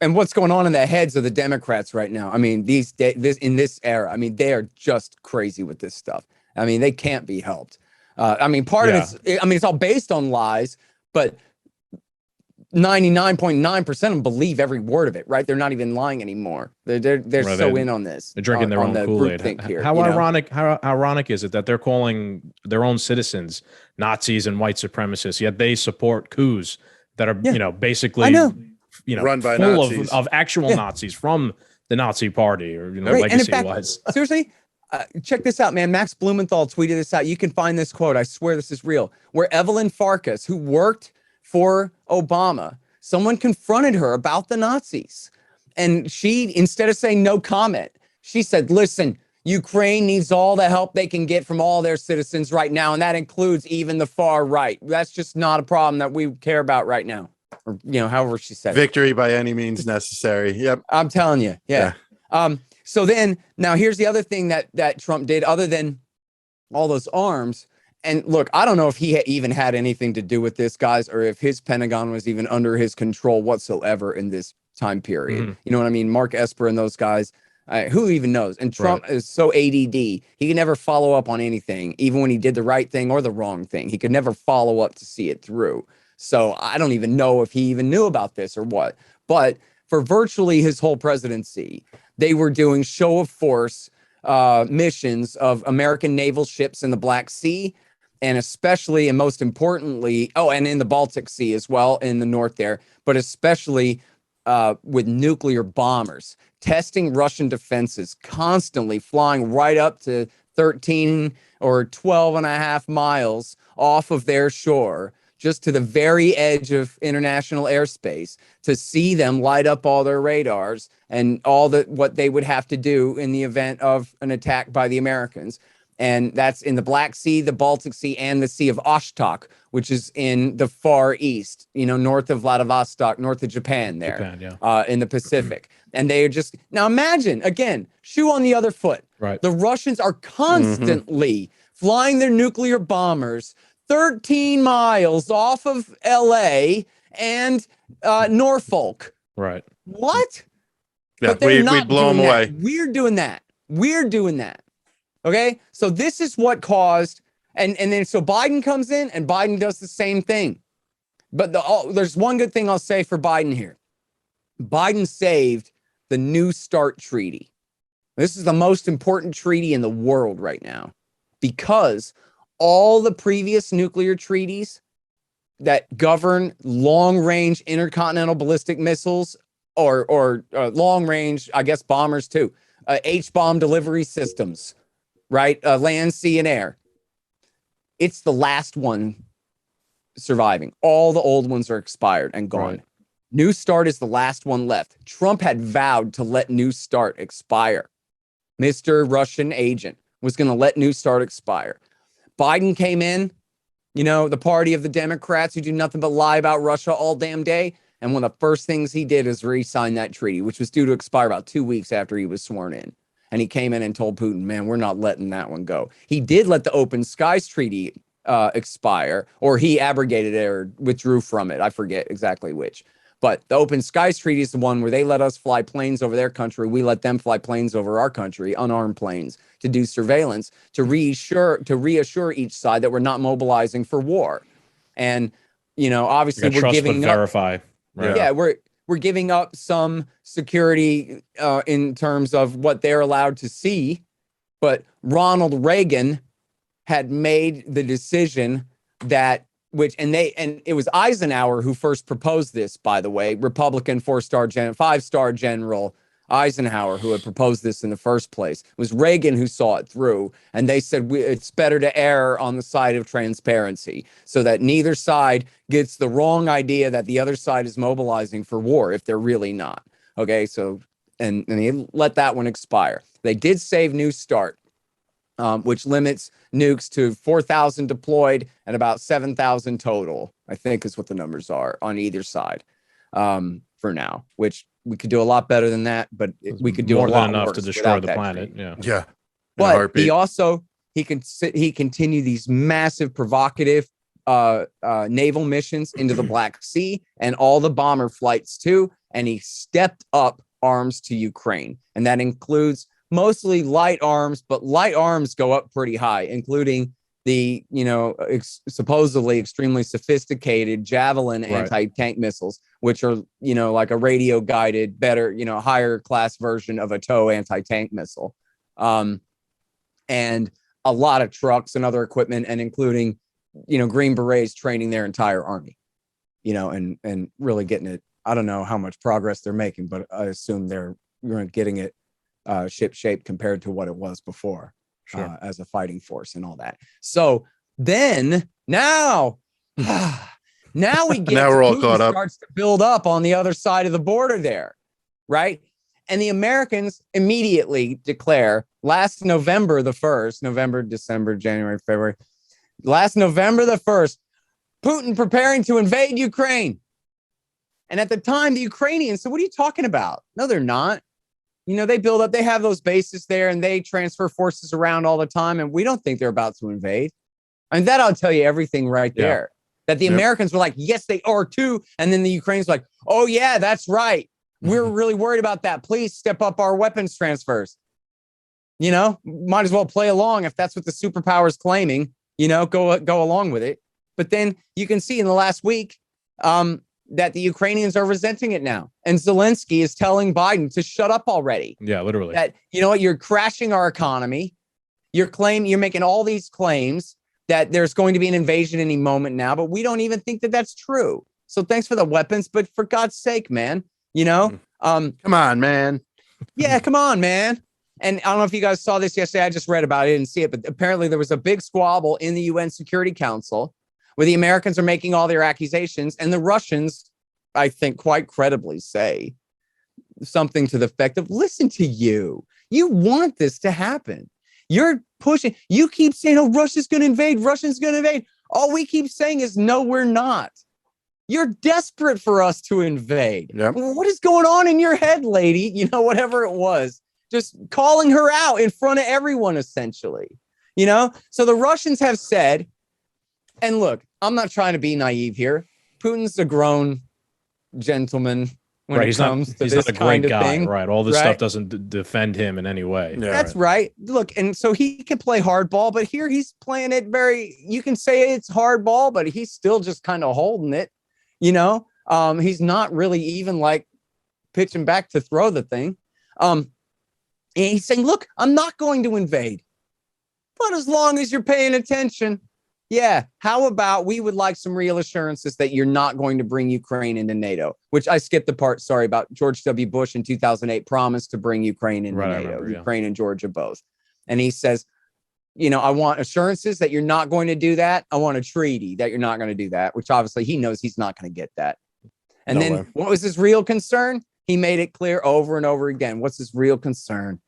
And what's going on in the heads of the Democrats right now. I mean, in this era, I mean, they are just crazy with this stuff. I mean, they can't be helped. I mean, part of it's all based on lies, but 99.9% of them believe every word of it, right? They're not even lying anymore. They're so in on this. They're drinking their own Kool-Aid. How ironic is it that they're calling their own citizens Nazis and white supremacists, yet they support coups that are, basically, run by full Nazis. of actual Nazis from the Nazi party or, legacy-wise. Seriously, check this out, man. Max Blumenthal tweeted this out. You can find this quote. I swear this is real. Where Evelyn Farkas, who worked for Obama, someone confronted her about the Nazis. And she, instead of saying no comment, she said, listen, Ukraine needs all the help they can get from all their citizens right now. And that includes even the far right. That's just not a problem that we care about right now. Or, however she said Victory by any means necessary. Yep. I'm telling you. Yeah. So then now here's the other thing that Trump did other than all those arms. And look, I don't know if he even had anything to do with this, guys, or if his Pentagon was even under his control whatsoever in this time period. Mm-hmm. You know what I mean? Mark Esper and those guys, who even knows? And Trump is so ADD. He could never follow up on anything, even when he did the right thing or the wrong thing. He could never follow up to see it through. So I don't even know if he even knew about this or what. But for virtually his whole presidency, they were doing show of force missions of American naval ships in the Black Sea, and especially and most importantly, and in the Baltic Sea as well, in the north there, but especially with nuclear bombers, testing Russian defenses, constantly flying right up to 13 or 12 and a half miles off of their shore, just to the very edge of international airspace, to see them light up all their radars and all what they would have to do in the event of an attack by the Americans. And that's in the Black Sea, the Baltic Sea, and the Sea of Okhotsk, which is in the Far East, north of Vladivostok, north of Japan in the Pacific. And they are just, now imagine, again, shoe on the other foot. Right. The Russians are constantly flying their nuclear bombers 13 miles off of LA and Norfolk. Right. What? Yeah, we'd blow them away. We're doing that. Okay, so this is what caused, and then so Biden comes in and Biden does the same thing. But there's one good thing I'll say for Biden here. Biden saved the New START treaty. This is the most important treaty in the world right now because all the previous nuclear treaties that govern long-range intercontinental ballistic missiles or long-range, I guess, bombers too, H-bomb delivery systems, right? Land, sea, and air. It's the last one surviving. All the old ones are expired and gone. Right. New START is the last one left. Trump had vowed to let New START expire. Mr. Russian agent was going to let New START expire. Biden came in, you know, the party of the Democrats who do nothing but lie about Russia all damn day. And one of the first things he did is re-sign that treaty, which was due to expire about 2 weeks after he was sworn in. And he came in and told Putin, man, we're not letting that one go. He did let the Open Skies Treaty expire, or he abrogated it or withdrew from it. I forget exactly which. But the Open Skies Treaty is the one where they let us fly planes over their country. We let them fly planes over our country, unarmed planes, to do surveillance, to reassure each side that we're not mobilizing for war. And, you know, obviously we're giving up. Verify. Right. Yeah, we're giving up some security in terms of what they're allowed to see. But Ronald Reagan had made the decision that and it was Eisenhower who first proposed this, by the way, Republican 5-star general Eisenhower who had proposed this in the first place. It was Reagan who saw it through, and they said it's better to err on the side of transparency so that neither side gets the wrong idea that the other side is mobilizing for war if they're really not. Okay, so and they let that one expire. They did save New START, which limits nukes to 4,000 deployed and about 7,000 total, I think is what the numbers are on either side for now, which we could do a lot better than that, but we could do more a lot than enough worse to destroy the that planet. treaty. Yeah. But he continued these massive provocative naval missions into the Black Sea and all the bomber flights too. And he stepped up arms to Ukraine. And that includes mostly light arms, but light arms go up pretty high, including the, you know, supposedly extremely sophisticated Javelin anti-tank missiles, which are, you know, like a radio guided, better, you know, higher class version of a TOW anti-tank missile. And a lot of trucks and other equipment, and including, you know, Green Berets training their entire army, you know, and really getting it. I don't know how much progress they're making, but I assume they're getting it ship shape compared to what it was before. Sure. As a fighting force and all that. So then now we get now we're all caught up. Starts to build up on the other side of the border there, right? And the Americans immediately declare last November the 1st, November, December, January, February, last November the 1st, Putin preparing to invade Ukraine. And at the time, the Ukrainians said, what are you talking about? No, they're not. You know, they build up, they have those bases there and they transfer forces around all the time. And we don't think they're about to invade. I mean, that'll tell you everything right there. That the Americans were like, yes, they are too. And then the Ukrainians were like, oh, yeah, that's right. We're really worried about that. Please step up our weapons transfers. You know, might as well play along if that's what the superpower is claiming, you know, go along with it. But then you can see in the last week, that the Ukrainians are resenting it now. And Zelensky is telling Biden to shut up already. Yeah, literally. That, you know what, you're crashing our economy. You're making all these claims that there's going to be an invasion any moment now, but we don't even think that that's true. So thanks for the weapons, but for God's sake, man, you know, come on, man. Yeah, come on, man. And I don't know if you guys saw this yesterday. I just read about it, I didn't see it, but apparently there was a big squabble in the UN Security Council where the Americans are making all their accusations, and the Russians, I think, quite credibly say something to the effect of, listen to you. You want this to happen. You're pushing. You keep saying, oh, Russia's going to invade. Russia's going to invade. All we keep saying is, no, we're not. You're desperate for us to invade. Yep. What is going on in your head, lady? You know, whatever it was, just calling her out in front of everyone, essentially. You know, so the Russians have said, and look, I'm not trying to be naive here. Putin's a grown gentleman when it comes to this kind of thing. Right. All this stuff doesn't defend him in any way. Yeah. That's right. Look, and so he can play hardball, but here he's playing it you can say it's hardball, but he's still just kind of holding it. You know, he's not really even like pitching back to throw the thing. And he's saying, look, I'm not going to invade, but as long as you're paying attention. Yeah. How about we would like some real assurances that you're not going to bring Ukraine into NATO, which I skipped the part, sorry, about George W. Bush in 2008 promised to bring Ukraine into NATO, Ukraine and Georgia both. And he says, I want assurances that you're not going to do that. I want a treaty that you're not going to do that, which obviously he knows he's not going to get that. And then what was his real concern? He made it clear over and over again. What's his real concern?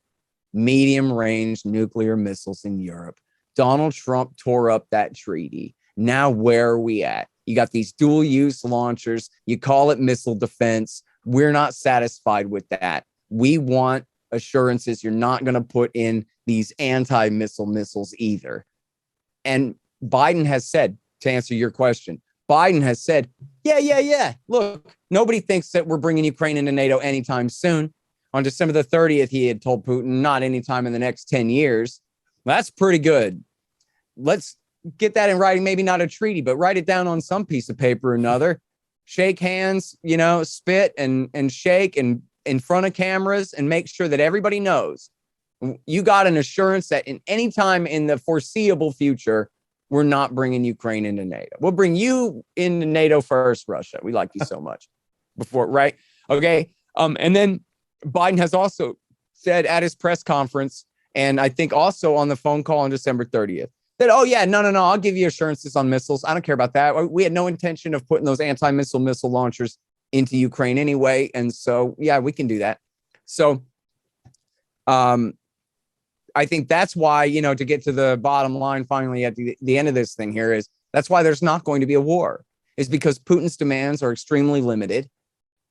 Medium range nuclear missiles in Europe. Donald Trump tore up that treaty. Now, where are we at? You got these dual use launchers. You call it missile defense. We're not satisfied with that. We want assurances you're not going to put in these anti-missile missiles either. And Biden has said, to answer your question, Biden has said, yeah. Look, nobody thinks that we're bringing Ukraine into NATO anytime soon. On December the 30th, he had told Putin, not anytime in the next 10 years. That's pretty good. Let's get that in writing, maybe not a treaty, but write it down on some piece of paper or another. Shake hands, spit and shake and in front of cameras and make sure that everybody knows you got an assurance that in any time in the foreseeable future, we're not bringing Ukraine into NATO. We'll bring you into NATO first, Russia. We like you so much before, right? Okay. And then Biden has also said at his press conference, and I think also on the phone call on December 30th, that, no, I'll give you assurances on missiles. I don't care about that. We had no intention of putting those anti-missile launchers into Ukraine anyway. And so, yeah, we can do that. So I think that's why, to get to the bottom line finally at the end of this thing here is that's why there's not going to be a war, is because Putin's demands are extremely limited.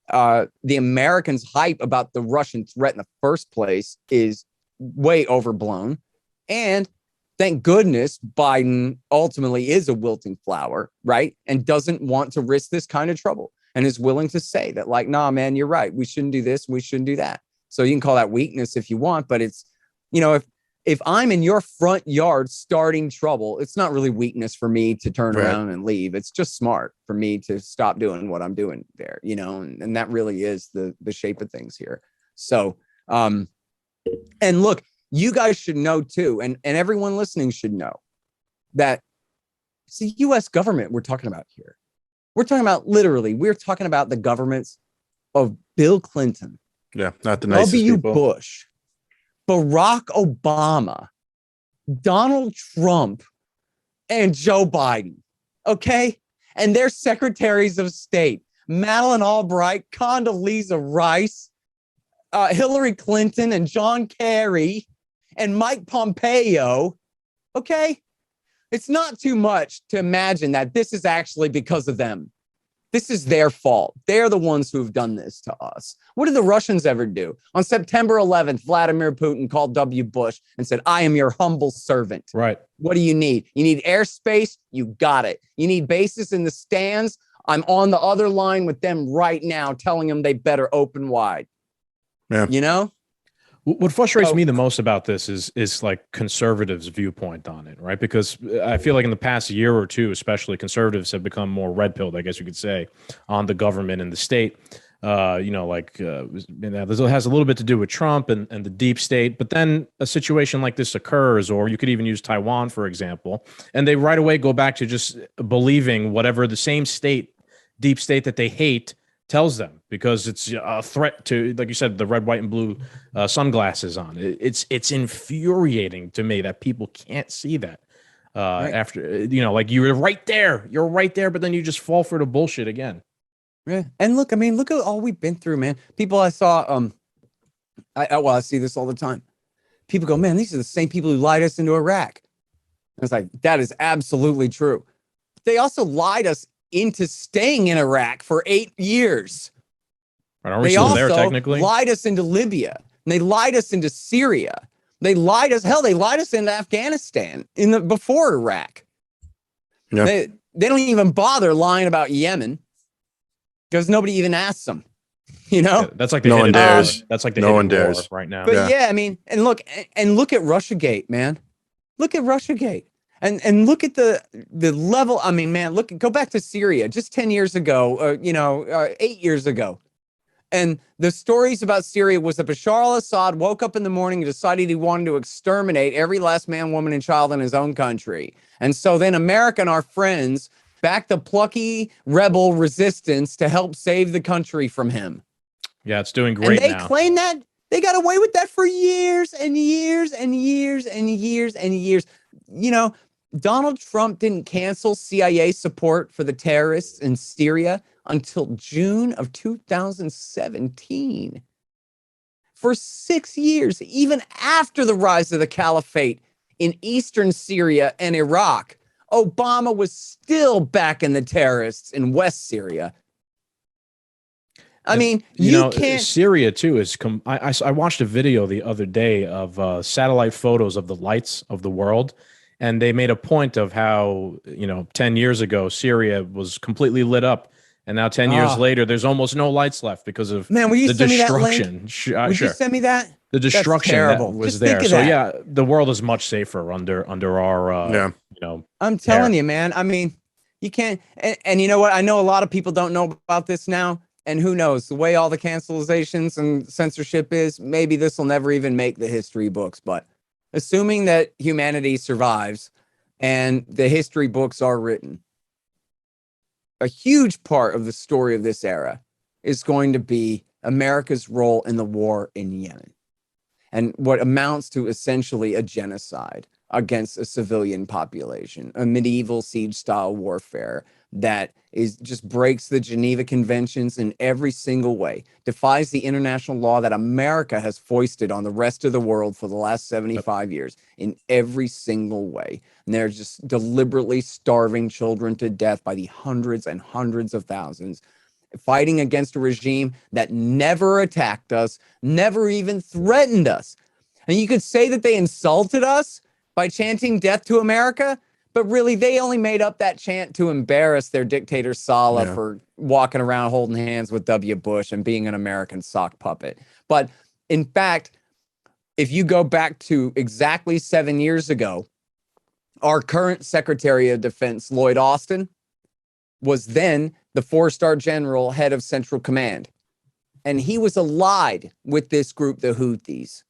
The Americans' hype about the Russian threat in the first place is way overblown. And thank goodness Biden ultimately is a wilting flower, right? And doesn't want to risk this kind of trouble and is willing to say that, like, nah, man, you're right. We shouldn't do this. We shouldn't do that. So you can call that weakness if you want, but it's, if I'm in your front yard starting trouble, it's not really weakness for me to turn around and leave. It's just smart for me to stop doing what I'm doing there, and that really is the shape of things here. So, and look, you guys should know too, and everyone listening should know that it's the U.S. government we're talking about here. We're talking about we're talking about the governments of Bill Clinton. Yeah, not the nicest W. people. Bush, Barack Obama, Donald Trump, and Joe Biden. Okay? And their secretaries of state, Madeleine Albright, Condoleezza Rice, Hillary Clinton, and John Kerry, and Mike Pompeo. Okay? It's not too much to imagine that this is actually because of them. This is their fault. They're the ones who have done this to us. What did the Russians ever do? On September 11th, Vladimir Putin called W. Bush and said, I am your humble servant. Right. What do you need? You need airspace? You got it. You need bases in the stands? I'm on the other line with them right now, telling them they better open wide. Yeah. What frustrates me the most about this is like conservatives' viewpoint on it, right? Because I feel like in the past year or two, especially, conservatives have become more red-pilled, I guess you could say, on the government and the state. This has a little bit to do with Trump and the deep state. But then a situation like this occurs, or you could even use Taiwan, for example, and they right away go back to just believing whatever the same deep state that they hate tells them, because it's a threat to, like you said, the red, white, and blue sunglasses on. It's infuriating to me that people can't see that. Right. After, like you're right there, but then you just fall for the bullshit again. Yeah. And look at all we've been through, man. People I saw, I see this all the time. People go, man, these are the same people who lied us into Iraq. I was like, that is absolutely true. They also lied us into staying in Iraq for 8 years. Aren't we still there technically? Lied us into Libya. And they lied us into Syria. They lied us into Afghanistan before Iraq. Yeah. They don't even bother lying about Yemen because nobody even asks them. Yeah, that's like the no one dares. That's like the no one dares right now. But and look at Russiagate, man. Look at Russiagate. And look at the level. I mean, man, go back to Syria just 10 years ago, 8 years ago. And the stories about Syria was that Bashar al-Assad woke up in the morning and decided he wanted to exterminate every last man, woman, and child in his own country. And so then America and our friends backed the plucky rebel resistance to help save the country from him. Yeah, it's doing great now. And they claim that they got away with that for years and years and years and years and years. Donald Trump didn't cancel CIA support for the terrorists in Syria until June of 2017. For 6 years, even after the rise of the caliphate in eastern Syria and Iraq, Obama was still backing the terrorists in West Syria. I mean, you can't. Syria too is. I watched a video the other day of satellite photos of the lights of the world, and they made a point of how 10 years ago Syria was completely lit up, and now 10 years later there's almost no lights left because of will you the send destruction. Me that link? Would you send me that? The destruction that was Just there. think of So that. yeah, the world is much safer under our I'm telling you, man. I mean, you can't. And you know what? I know a lot of people don't know about this now. And who knows, the way all the cancelizations and censorship is, maybe this will never even make the history books. But assuming that humanity survives and the history books are written, a huge part of the story of this era is going to be America's role in the war in Yemen and what amounts to essentially a genocide against a civilian population, a medieval siege style warfare that just breaks the Geneva Conventions in every single way, defies the international law that America has foisted on the rest of the world for the last 75 years in every single way. And they're just deliberately starving children to death by the hundreds and hundreds of thousands, fighting against a regime that never attacked us, never even threatened us. And you could say that they insulted us by chanting death to America, but really they only made up that chant to embarrass their dictator Saleh for walking around holding hands with W. Bush and being an American sock puppet. But in fact, if you go back to exactly 7 years ago, our current Secretary of Defense, Lloyd Austin, was then the 4-star general head of Central Command. And he was allied with this group, the Houthis,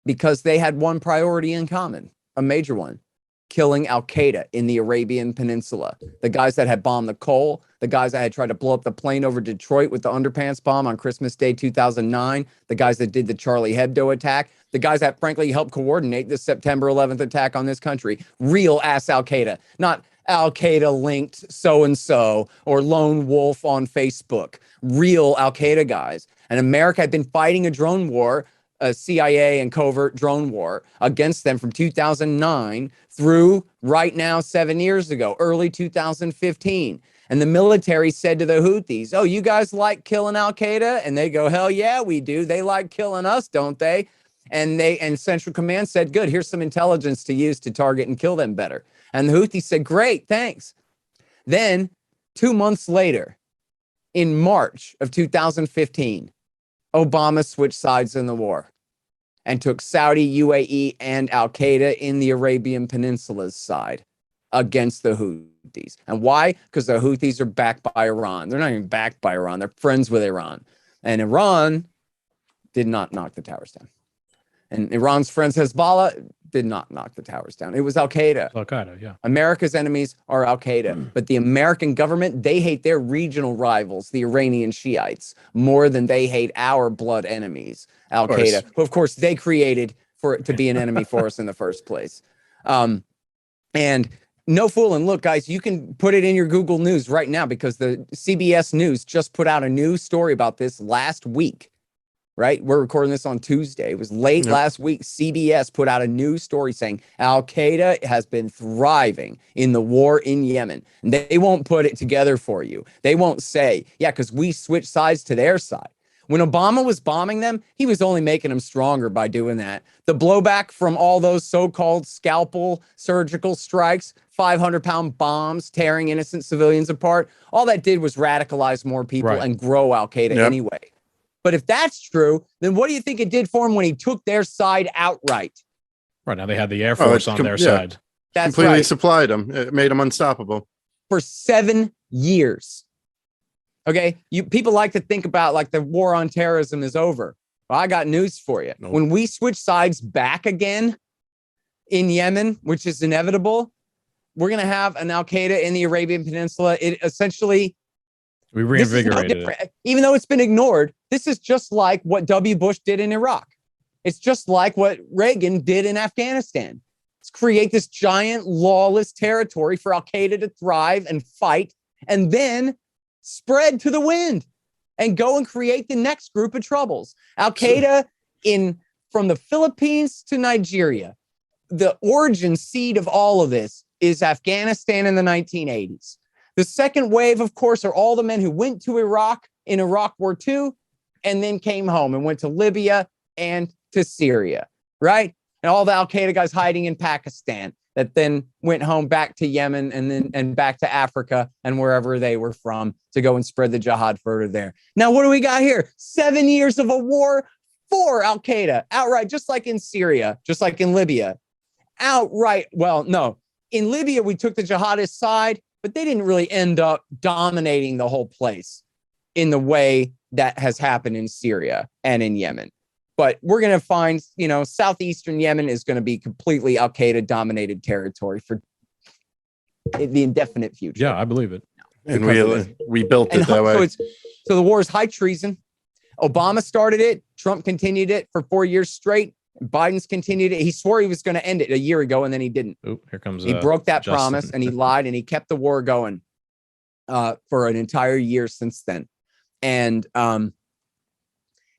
because they had one priority in common, a major one: killing Al-Qaeda in the Arabian Peninsula. The guys that had bombed the Cole, the guys that had tried to blow up the plane over Detroit with the underpants bomb on Christmas Day 2009, the guys that did the Charlie Hebdo attack, the guys that frankly helped coordinate the September 11th attack on this country. Real ass Al-Qaeda, not Al-Qaeda linked so-and-so or lone wolf on Facebook. Real Al-Qaeda guys. And America had been fighting a drone war, a CIA and covert drone war against them from 2009 through right now 7 years ago, early 2015. And the military said to the Houthis, "Oh, you guys like killing Al-Qaeda?" And they go, "Hell yeah, we do. They like killing us, don't they?" And Central Command said, "Good, here's some intelligence to use to target and kill them better." And the Houthis said, "Great, thanks." Then 2 months later, in March of 2015, Obama switched sides in the war and took Saudi, UAE, and Al-Qaeda in the Arabian Peninsula's side against the Houthis. And why? Because the Houthis are backed by Iran. They're not even backed by Iran. They're friends with Iran. And Iran did not knock the towers down. And Iran's friends Hezbollah did not knock the towers down. It was Al-Qaeda. Al-Qaeda, yeah. America's enemies are Al-Qaeda. But the American government, they hate their regional rivals, the Iranian Shiites, more than they hate our blood enemies, Al-Qaeda, who, of course, they created for it to be an enemy for us in the first place. And no fooling. Look, guys, you can put it in your Google News right now because the CBS News just put out a new story about this last week. Right? We're recording this on Tuesday. It was late last week. CBS put out a new story saying Al-Qaeda has been thriving in the war in Yemen. And they won't put it together for you. They won't say, yeah, because we switched sides to their side. When Obama was bombing them, he was only making them stronger by doing that. The blowback from all those so-called scalpel surgical strikes, 500-pound bombs tearing innocent civilians apart, all that did was radicalize more people and grow Al-Qaeda anyway. But if that's true, then what do you think it did for him when he took their side outright? Right now they had the Air Force on their side. That's completely supplied them. It made them unstoppable. For 7 years. Okay? People like to think about like the war on terrorism is over. Well, I got news for you. When we switch sides back again in Yemen, which is inevitable, we're going to have an Al-Qaeda in the Arabian Peninsula. It essentially... We reinvigorated it. Even though it's been ignored, this is just like what W. Bush did in Iraq. It's just like what Reagan did in Afghanistan. Let's create this giant lawless territory for Al-Qaeda to thrive and fight, and then spread to the wind and go and create the next group of troubles. Al-Qaeda from the Philippines to Nigeria. The origin seed of all of this is Afghanistan in the 1980s. The second wave, of course, are all the men who went to Iraq in Iraq War II and then came home and went to Libya and to Syria, right? And all the Al-Qaeda guys hiding in Pakistan that then went home back to Yemen and back to Africa and wherever they were from to go and spread the jihad further there. Now, what do we got here? 7 years of a war for Al-Qaeda, outright, just like in Syria, just like in Libya. Outright, well, no. In Libya, we took the jihadist side, but they didn't really end up dominating the whole place in the way that has happened in Syria and in Yemen. But we're going to find, southeastern Yemen is going to be completely Al-Qaeda dominated territory for the indefinite future. Yeah, I believe it. And we built it that way. So the war is high treason. Obama started it. Trump continued it for 4 years straight. Biden's continued it. He swore he was going to end it a year ago, and then he didn't. Oh, here comes he broke that Justin. promise, and he lied, and he kept the war going for an entire year since then. And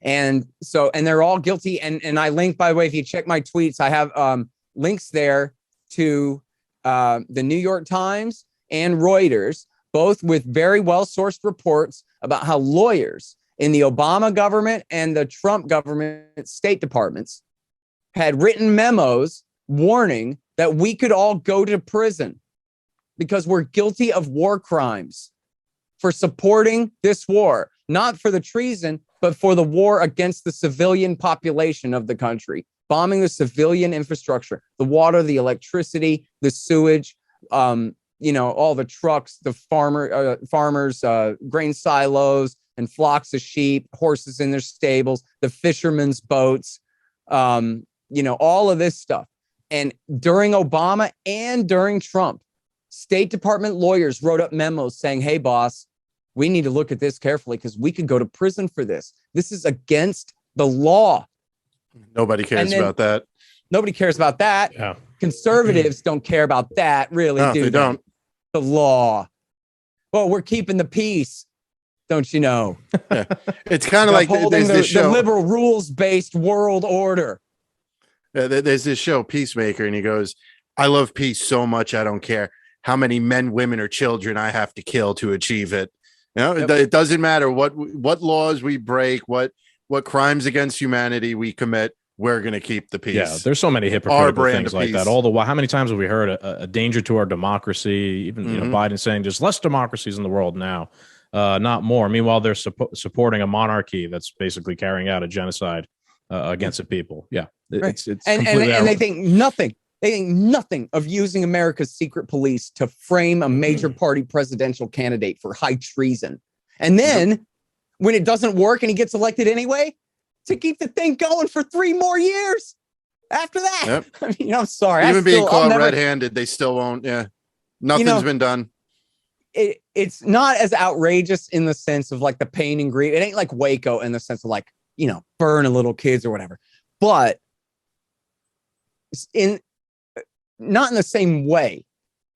they're all guilty. And I link, by the way, if you check my tweets, I have links there to the New York Times and Reuters, both with very well-sourced reports about how lawyers in the Obama government and the Trump government State Departments had written memos warning that we could all go to prison because we're guilty of war crimes for supporting this war, not for the treason, but for the war against the civilian population of the country, bombing the civilian infrastructure, the water, the electricity, the sewage, all the trucks, the farmers, grain silos and flocks of sheep, horses in their stables, the fishermen's boats, all of this stuff. And during Obama and during Trump, State Department lawyers wrote up memos saying, hey, boss, we need to look at this carefully because we could go to prison for this. This is against the law. Nobody cares about that. Nobody cares about that. Yeah. Conservatives don't care about that, really, No, do they don't. The law. Well, we're keeping the peace, don't you know? Yeah. It's kind of like there's this show. The liberal rules-based world order. There's this show, Peacemaker, and he goes, I love peace so much I don't care how many men, women, or children I have to kill to achieve it. It doesn't matter what laws we break, what crimes against humanity we commit. We're going to keep the peace. Yeah, there's so many hypocritical things like that. How many times have we heard a danger to our democracy? Even Biden saying there's less democracies in the world now, not more. Meanwhile, they're supporting a monarchy that's basically carrying out a genocide against the people. Yeah, right. And they think nothing. They think nothing of using America's secret police to frame a major party presidential candidate for high treason. And then when it doesn't work and he gets elected anyway, to keep the thing going for 3 more years after that. Yep. I mean, I'm sorry. Even being caught red-handed, they still won't. Yeah. Nothing's been done. It's not as outrageous in the sense of like the pain and grief. It ain't like Waco in the sense of like, burning little kids or whatever. But not in the same way,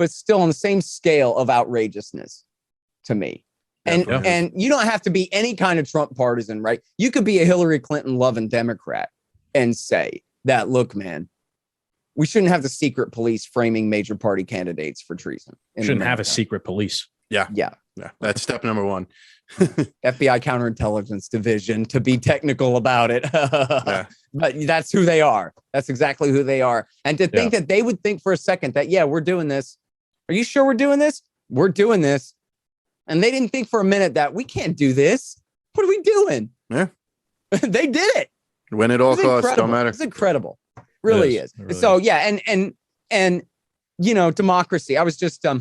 but still on the same scale of outrageousness to me. And you don't have to be any kind of Trump partisan, right? You could be a Hillary Clinton loving Democrat and say that, look, man, we shouldn't have the secret police framing major party candidates for treason. Shouldn't have a secret police. Yeah. Yeah. That's step number 1. FBI counterintelligence division, to be technical about it. But that's who they are. That's exactly who they are. And to think that they would think for a second that, we're doing this. Are you sure we're doing this? We're doing this. And they didn't think for a minute that we can't do this. What are we doing? Yeah. They did it. When it all costs, don't matter. It's incredible. Really is. Really so, is. And democracy. I was just, I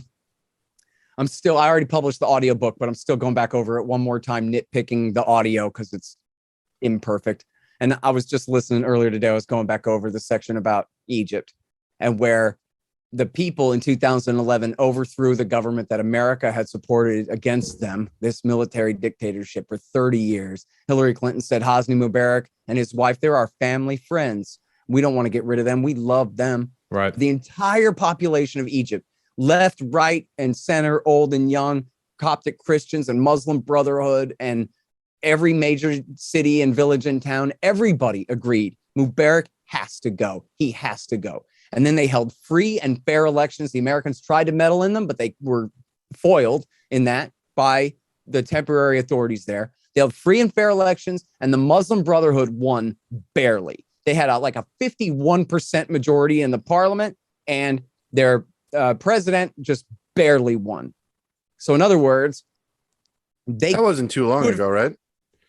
already published the audiobook, but I'm still going back over it one more time, nitpicking the audio because it's imperfect. And I was just listening earlier today. I was going back over the section about Egypt and where the people in 2011 overthrew the government that America had supported against them, this military dictatorship for 30 years. Hillary Clinton said Hosni Mubarak and his wife, they're our family friends. We don't want to get rid of them. We love them. Right. The entire population of Egypt, left, right, and center, old and young, Coptic Christians and Muslim Brotherhood, and every major city and village and town, everybody agreed Mubarak has to go. He has to go. And then they held free and fair elections. The Americans tried to meddle in them, but they were foiled in that by the temporary authorities there. They held free and fair elections, and the Muslim Brotherhood won barely. They had like a 51% majority in the parliament, and their president just barely won. So in other words, that wasn't too long ago, right?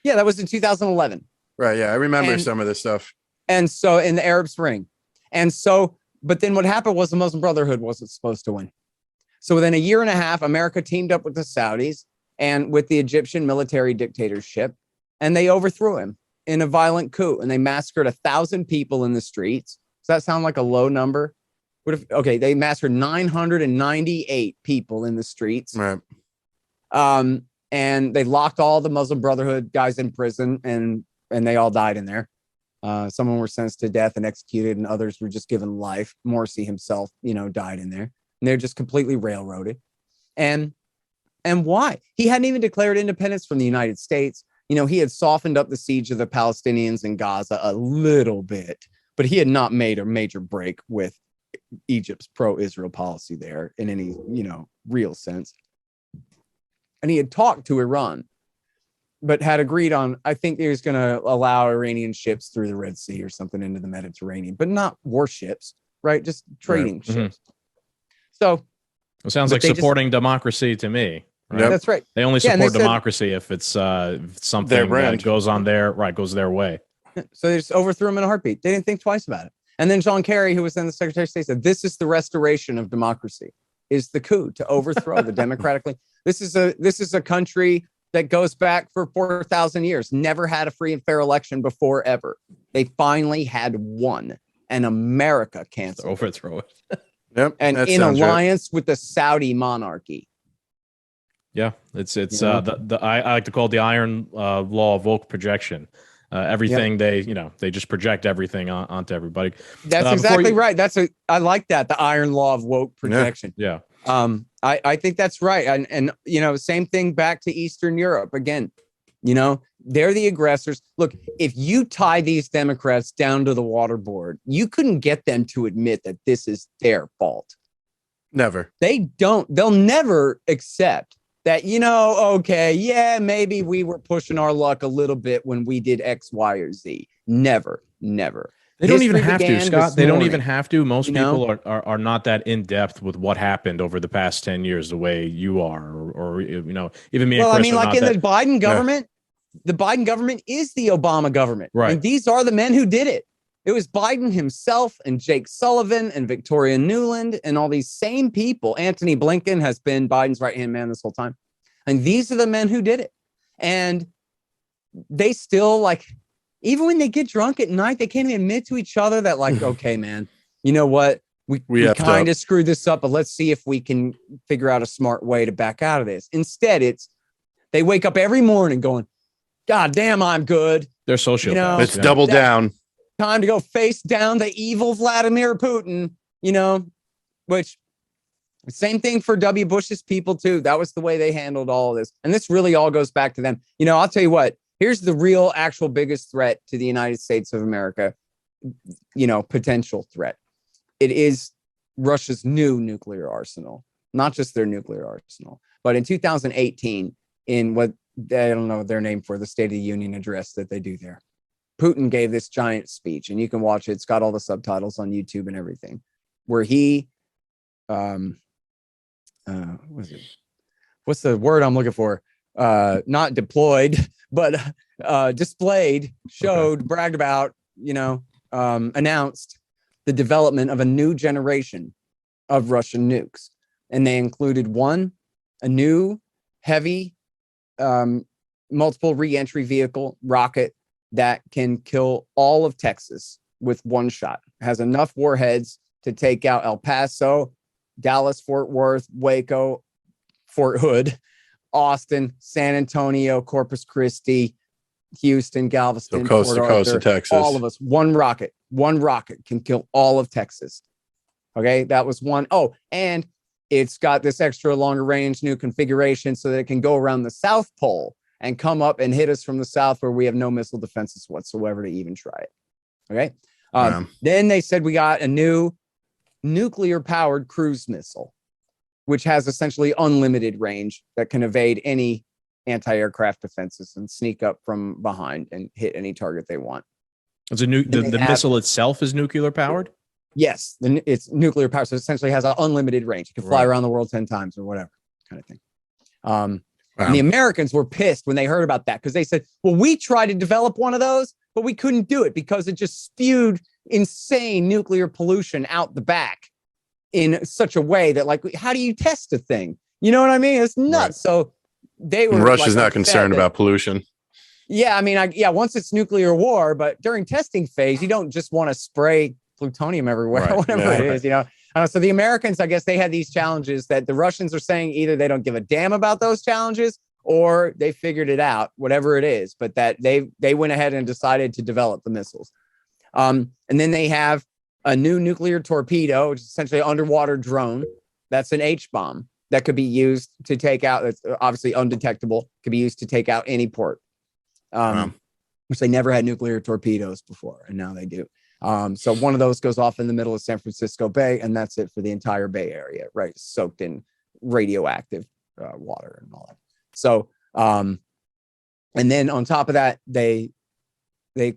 Yeah, that was in 2011. Right. Yeah, I remember some of this stuff. And so in the Arab Spring. And so, but then what happened was the Muslim Brotherhood wasn't supposed to win. So within a year and a half, America teamed up with the Saudis and with the Egyptian military dictatorship, and they overthrew him in a violent coup, and they massacred 1,000 people in the streets. Does that sound like a low number? Okay, they massacred 998 people in the streets. Right. And they locked all the Muslim Brotherhood guys in prison, and they all died in there. Some of them were sentenced to death and executed, and others were just given life. Morsi himself, died in there. And they're just completely railroaded. And why? He hadn't even declared independence from the United States. He had softened up the siege of the Palestinians in Gaza a little bit, but he had not made a major break with Egypt's pro-Israel policy there in any, real sense. And he had talked to Iran, but had agreed on, I think he was going to allow Iranian ships through the Red Sea or something into the Mediterranean, but not warships, right? Just trading ships. So it sounds like supporting democracy to me. Right? Yep. That's right. They only support democracy if it's something that goes their way. So they just overthrew him in a heartbeat. They didn't think twice about it. And then John Kerry, who was then the Secretary of State, said, this is the restoration of democracy, is the coup to overthrow the democratically. This is a country that goes back for 4,000 years, never had a free and fair election before ever. They finally had one, and America canceled. Overthrow it. Yep. And in alliance with the Saudi monarchy. Yeah, it's I like to call it the iron law of woke projection. Everything they just project everything onto everybody. That's exactly right. I like that, the iron law of woke projection. Yeah. I think that's right. And same thing back to Eastern Europe again. They're the aggressors. Look, if you tie these Democrats down to the waterboard, you couldn't get them to admit that this is their fault. Never. They'll never accept that, okay, yeah, maybe we were pushing our luck a little bit when we did X, Y, or Z. Never. They don't even have to, Scott. They don't even have to. Most people are not that in depth with what happened over the past 10 years the way you are, or even me. Well, and Chris the Biden government, the Biden government is the Obama government. Right. And these are the men who did it. It was Biden himself and Jake Sullivan and Victoria Nuland and all these same people. Anthony Blinken has been Biden's right-hand man this whole time. And these are the men who did it. And they still, even when they get drunk at night, they can't even admit to each other that, okay, man, you know what? We kind of screwed this up, but let's see if we can figure out a smart way to back out of this. Instead, they wake up every morning going, God damn, I'm good. They're sociopaths. Let's double down. Time to go face down the evil Vladimir Putin, which same thing for W. Bush's people, too. That was the way they handled all of this. And this really all goes back to them. I'll tell you what, here's the real actual biggest threat to the United States of America, potential threat. It is Russia's new nuclear arsenal, not just their nuclear arsenal. But in 2018, in what I don't know their name for, the State of the Union address that they do there, Putin gave this giant speech, and you can watch it. It's got all the subtitles on YouTube and everything, where he, what's the word I'm looking for? Not deployed, but displayed, showed, bragged about, announced the development of a new generation of Russian nukes. And they included a new heavy multiple re-entry vehicle rocket that can kill all of Texas with one shot. Has enough warheads to take out El Paso, Dallas, Fort Worth, Waco, Fort Hood, Austin, San Antonio, Corpus Christi, Houston, Galveston, coast to coast of Texas. All of us. One rocket can kill all of Texas. Okay, that was one. Oh, and it's got this extra longer range new configuration so that it can go around the South Pole and come up and hit us from the south where we have no missile defenses whatsoever to even try it. Okay. Then they said we got a new nuclear powered cruise missile, which has essentially unlimited range that can evade any anti-aircraft defenses and sneak up from behind and hit any target they want. It's the missile itself is nuclear powered? Yes, it's nuclear powered. So it essentially has an unlimited range. It can fly around the world 10 times or whatever kind of thing. And the Americans were pissed when they heard about that because they said, well, we tried to develop one of those, but we couldn't do it because it just spewed insane nuclear pollution out the back in such a way that, like, how do you test a thing? You know what I mean? It's nuts. Right. So they were. Russia's not concerned about pollution. Yeah, I mean, once it's nuclear war, but during testing phase, you don't just want to spray plutonium everywhere, whatever it is, you know. So the Americans, I guess, they had these challenges that the Russians are saying either they don't give a damn about those challenges or they figured it out, whatever it is, but that they went ahead and decided to develop the missiles. And then they have a new nuclear torpedo, which is essentially an underwater drone. That's an H-bomb that could be used to take out, it's obviously undetectable, could be used to take out any port, which they never had nuclear torpedoes before, and now they do. So one of those goes off in the middle of San Francisco Bay, and that's it for the entire Bay Area, right? Soaked in radioactive water and all that. So, and then on top of that, they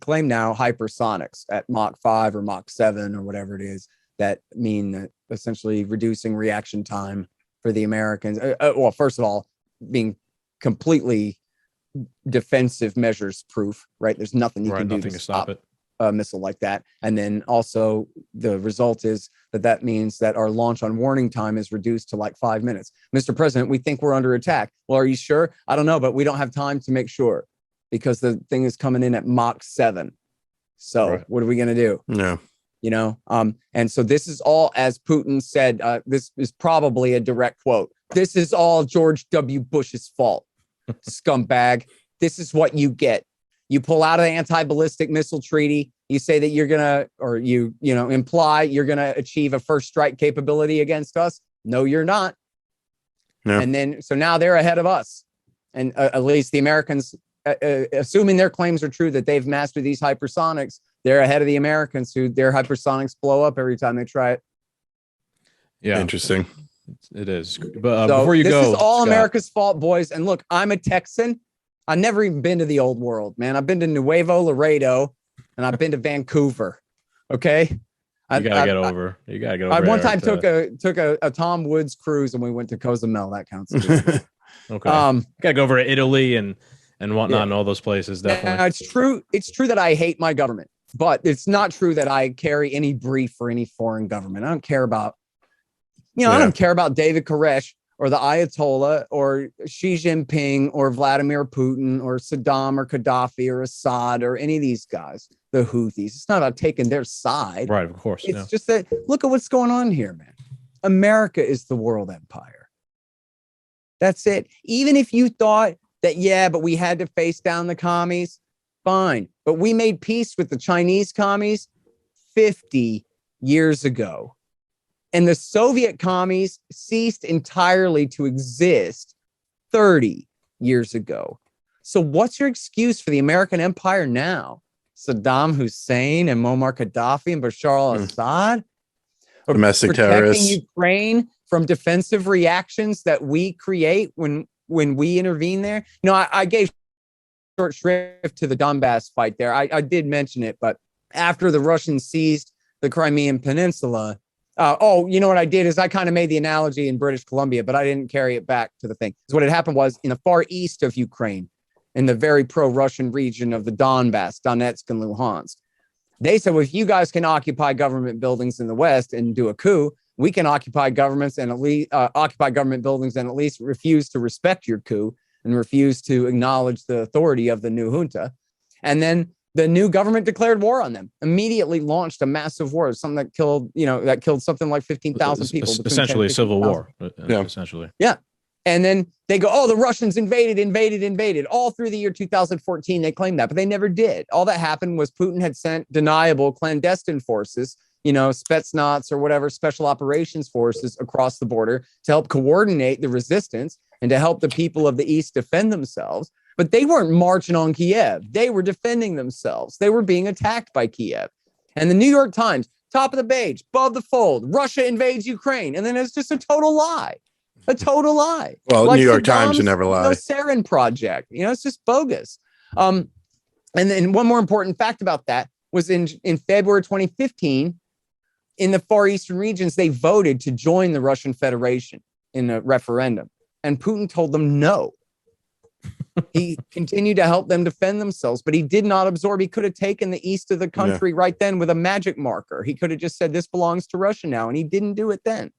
claim now hypersonics at Mach 5 or Mach 7 or whatever it is that mean that essentially reducing reaction time for the Americans. Well, first of all, being completely defensive measures proof, right? There's nothing you can do to stop it. A missile like that. And then also the result is that means that our launch on warning time is reduced to like 5 minutes. Mr. President, we think we're under attack. Well, are you sure? I don't know, but we don't have time to make sure because the thing is coming in at Mach 7. So what are we going to do? No. You know, and so this is all, as Putin said, this is probably a direct quote. This is all George W. Bush's fault. Scumbag. This is what you get. You pull out of the anti-ballistic missile treaty. You say that you're going to, or you imply you're going to achieve a first strike capability against us. No, you're not. No. And then, so now they're ahead of us. And at least the Americans, assuming their claims are true that they've mastered these hypersonics, they're ahead of the Americans who their hypersonics blow up every time they try it. Yeah. Interesting. It is. But before you go, this is all Scott. America's fault, boys. And look, I'm a Texan. I've never even been to the old world, man. I've been to Nuevo Laredo and I've been to Vancouver. Okay. You gotta get over. I one time took a Tom Woods cruise and we went to Cozumel. That counts. Okay. Gotta go over to Italy and whatnot and all those places. Definitely. Now, it's true. It's true that I hate my government, but it's not true that I carry any brief for any foreign government. I don't care about, I don't care about David Koresh or the Ayatollah or Xi Jinping or Vladimir Putin or Saddam or Gaddafi or Assad or any of these guys, the Houthis. It's not about taking their side. Right, of course. It's just that, look at what's going on here, man. America is the world empire. That's it. Even if you thought that, but we had to face down the commies, fine. But we made peace with the Chinese commies 50 years ago. And the Soviet commies ceased entirely to exist 30 years ago. So what's your excuse for the American empire now? Saddam Hussein and Muammar Gaddafi and Bashar al-Assad? Domestic terrorists. Protecting Ukraine from defensive reactions that we create when we intervene there? I gave short shrift to the Donbass fight there. I did mention it, but after the Russians seized the Crimean Peninsula, you know what I did is I kind of made the analogy in British Columbia, but I didn't carry it back to the thing. So what had happened was in the far east of Ukraine, in the very pro-Russian region of the Donbass, Donetsk and Luhansk, they said, well, if you guys can occupy government buildings in the West and do a coup, we can occupy governments and at least occupy government buildings and at least refuse to respect your coup and refuse to acknowledge the authority of the new junta. And then the new government declared war on them, immediately launched a massive war, something that killed something like 15,000 people. Essentially a civil war. Essentially. Yeah. And then they go, the Russians invaded. All through the year 2014, they claimed that, but they never did. All that happened was Putin had sent deniable clandestine forces Spetsnaz or whatever, special operations forces across the border to help coordinate the resistance and to help the people of the East defend themselves. But they weren't marching on Kiev. They were defending themselves. They were being attacked by Kiev. And the New York Times, top of the page, above the fold, Russia invades Ukraine. And then it's just a total lie. A total lie. Well, like New York Saddam's, Times never lie. Sarin project. It's just bogus. And then one more important fact about that was in February 2015, in the Far Eastern regions, they voted to join the Russian Federation in a referendum. And Putin told them no. He continued to help them defend themselves, but he did not absorb. He could have taken the east of the country right then with a magic marker. He could have just said, this belongs to Russia now. And he didn't do it then.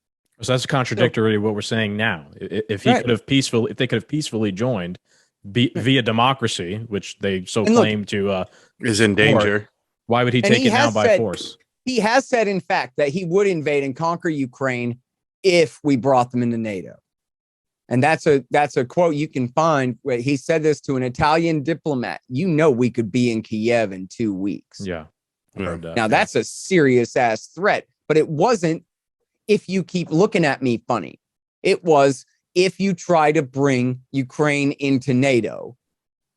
So that's contradictory to what we're saying now. If he could have if they could have peacefully joined via democracy, which they claim to is in danger. Why would he take it now by force? He has said, in fact, that he would invade and conquer Ukraine if we brought them into NATO. And that's a quote you can find where he said this to an Italian diplomat. We could be in Kiev in 2 weeks. Yeah. Now that's a serious ass threat, but it wasn't if you keep looking at me funny. It was if you try to bring Ukraine into NATO.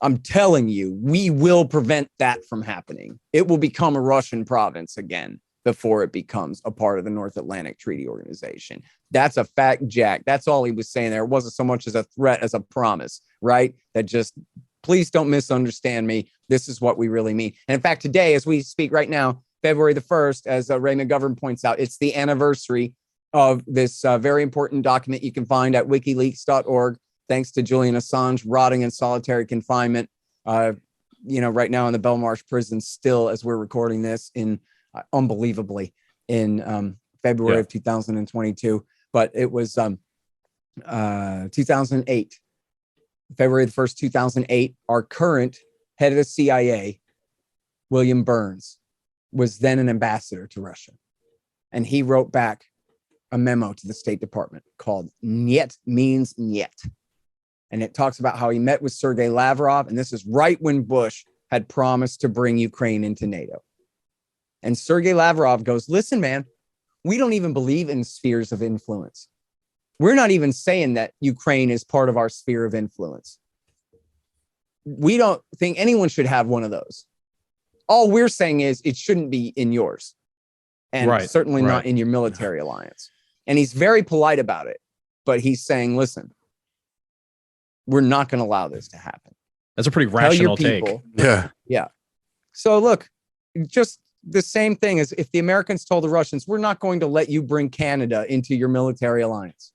I'm telling you, we will prevent that from happening. It will become a Russian province again before it becomes a part of the North Atlantic Treaty Organization. That's a fact, Jack. That's all he was saying there. It wasn't so much as a threat as a promise, right? That just, please don't misunderstand me. This is what we really mean. And in fact, today, as we speak right now, February the 1st, as Ray McGovern points out, it's the anniversary of this very important document you can find at wikileaks.org. Thanks to Julian Assange rotting in solitary confinement, right now in the Belmarsh prison, still as we're recording this unbelievably in February of 2022. But it was 2008, February the 1st, 2008. Our current head of the CIA, William Burns, was then an ambassador to Russia. And he wrote back a memo to the State Department called Nyet means Nyet. And it talks about how he met with Sergei Lavrov. And this is right when Bush had promised to bring Ukraine into NATO. And Sergei Lavrov goes, listen, man, we don't even believe in spheres of influence. We're not even saying that Ukraine is part of our sphere of influence. We don't think anyone should have one of those. All we're saying is it shouldn't be in yours. And certainly not in your military alliance. And he's very polite about it. But he's saying, listen, we're not going to allow this to happen. That's a pretty rational take. Yeah. Yeah. So look, just the same thing as if the Americans told the Russians, we're not going to let you bring Canada into your military alliance.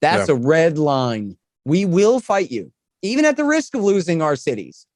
That's a red line. We will fight you, even at the risk of losing our cities.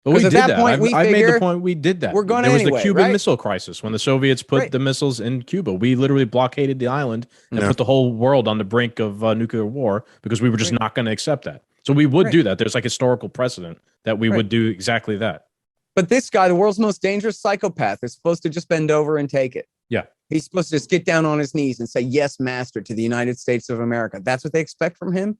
But we did that. Point, I made the point we did that. We're going There was anyway, the Cuban right? Missile Crisis when the Soviets put the missiles in Cuba. We literally blockaded the island and put the whole world on the brink of nuclear war because we were just not going to accept that. So we would do that. There's like historical precedent that we would do exactly that. But this guy, the world's most dangerous psychopath, is supposed to just bend over and take it. Yeah. He's supposed to just get down on his knees and say, yes, master, to the United States of America. That's what they expect from him.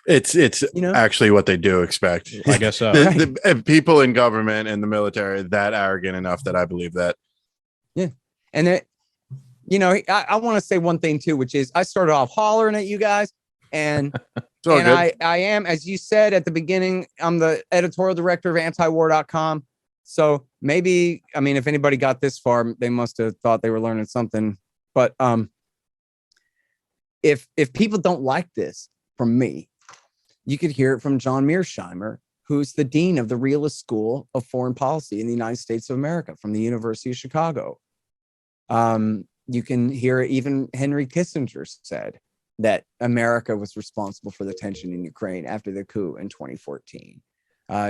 It's actually what they do expect. I guess so. The people in government and the military are that arrogant enough that I believe that. Yeah. And I want to say one thing too, which is I started off hollering at you guys and I am, as you said at the beginning, I'm the editorial director of antiwar.com. So maybe, if anybody got this far, they must have thought they were learning something. But if people don't like this from me, you could hear it from John Mearsheimer, who's the dean of the Realist School of Foreign Policy in the United States of America from the University of Chicago. You can hear it, even Henry Kissinger said that America was responsible for the tension in Ukraine after the coup in 2014.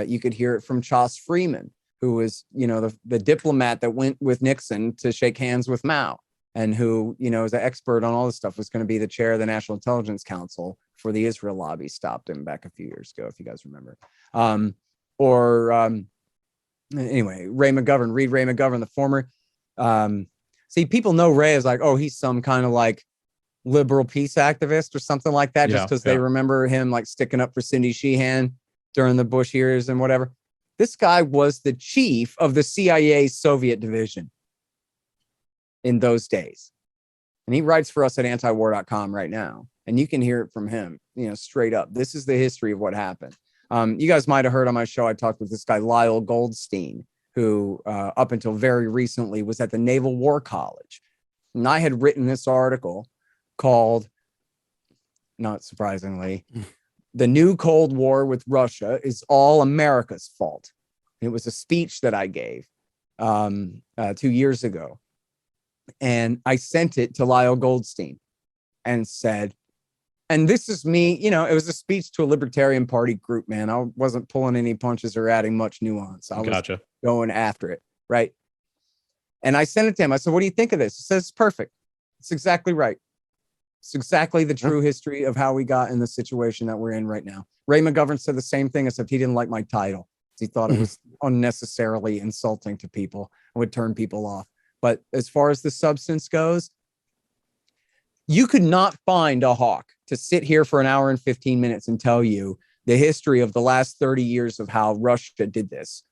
You could hear it from Chas Freeman, who was, the diplomat that went with Nixon to shake hands with Mao, and who, is an expert on all this stuff, was going to be the chair of the National Intelligence Council for the Israel lobby, stopped him back a few years ago, if you guys remember. Anyway, Ray McGovern, read Ray McGovern, the former. See, people know Ray is like, oh, he's some kind of like liberal peace activist or something like that, just because they remember him like sticking up for Cindy Sheehan during the Bush years and whatever. This guy was the chief of the CIA's Soviet division. in those days. And he writes for us at antiwar.com right now. And you can hear it from him, straight up. This is the history of what happened. You guys might have heard on my show, I talked with this guy, Lyle Goldstein, who up until very recently was at the Naval War College. And I had written this article called, not surprisingly, The New Cold War with Russia is All America's Fault. It was a speech that I gave 2 years ago. And I sent it to Lyle Goldstein and said, and this is me, it was a speech to a Libertarian Party group, man. I wasn't pulling any punches or adding much nuance. I was going after it, right? And I sent it to him. I said, what do you think of this? He says, it's perfect. It's exactly right. It's exactly the true history of how we got in the situation that we're in right now. Ray McGovern said the same thing, except he didn't like my title. He thought it was unnecessarily insulting to people and would turn people off. But as far as the substance goes, you could not find a hawk to sit here for an hour and 15 minutes and tell you the history of the last 30 years of how Russia did this.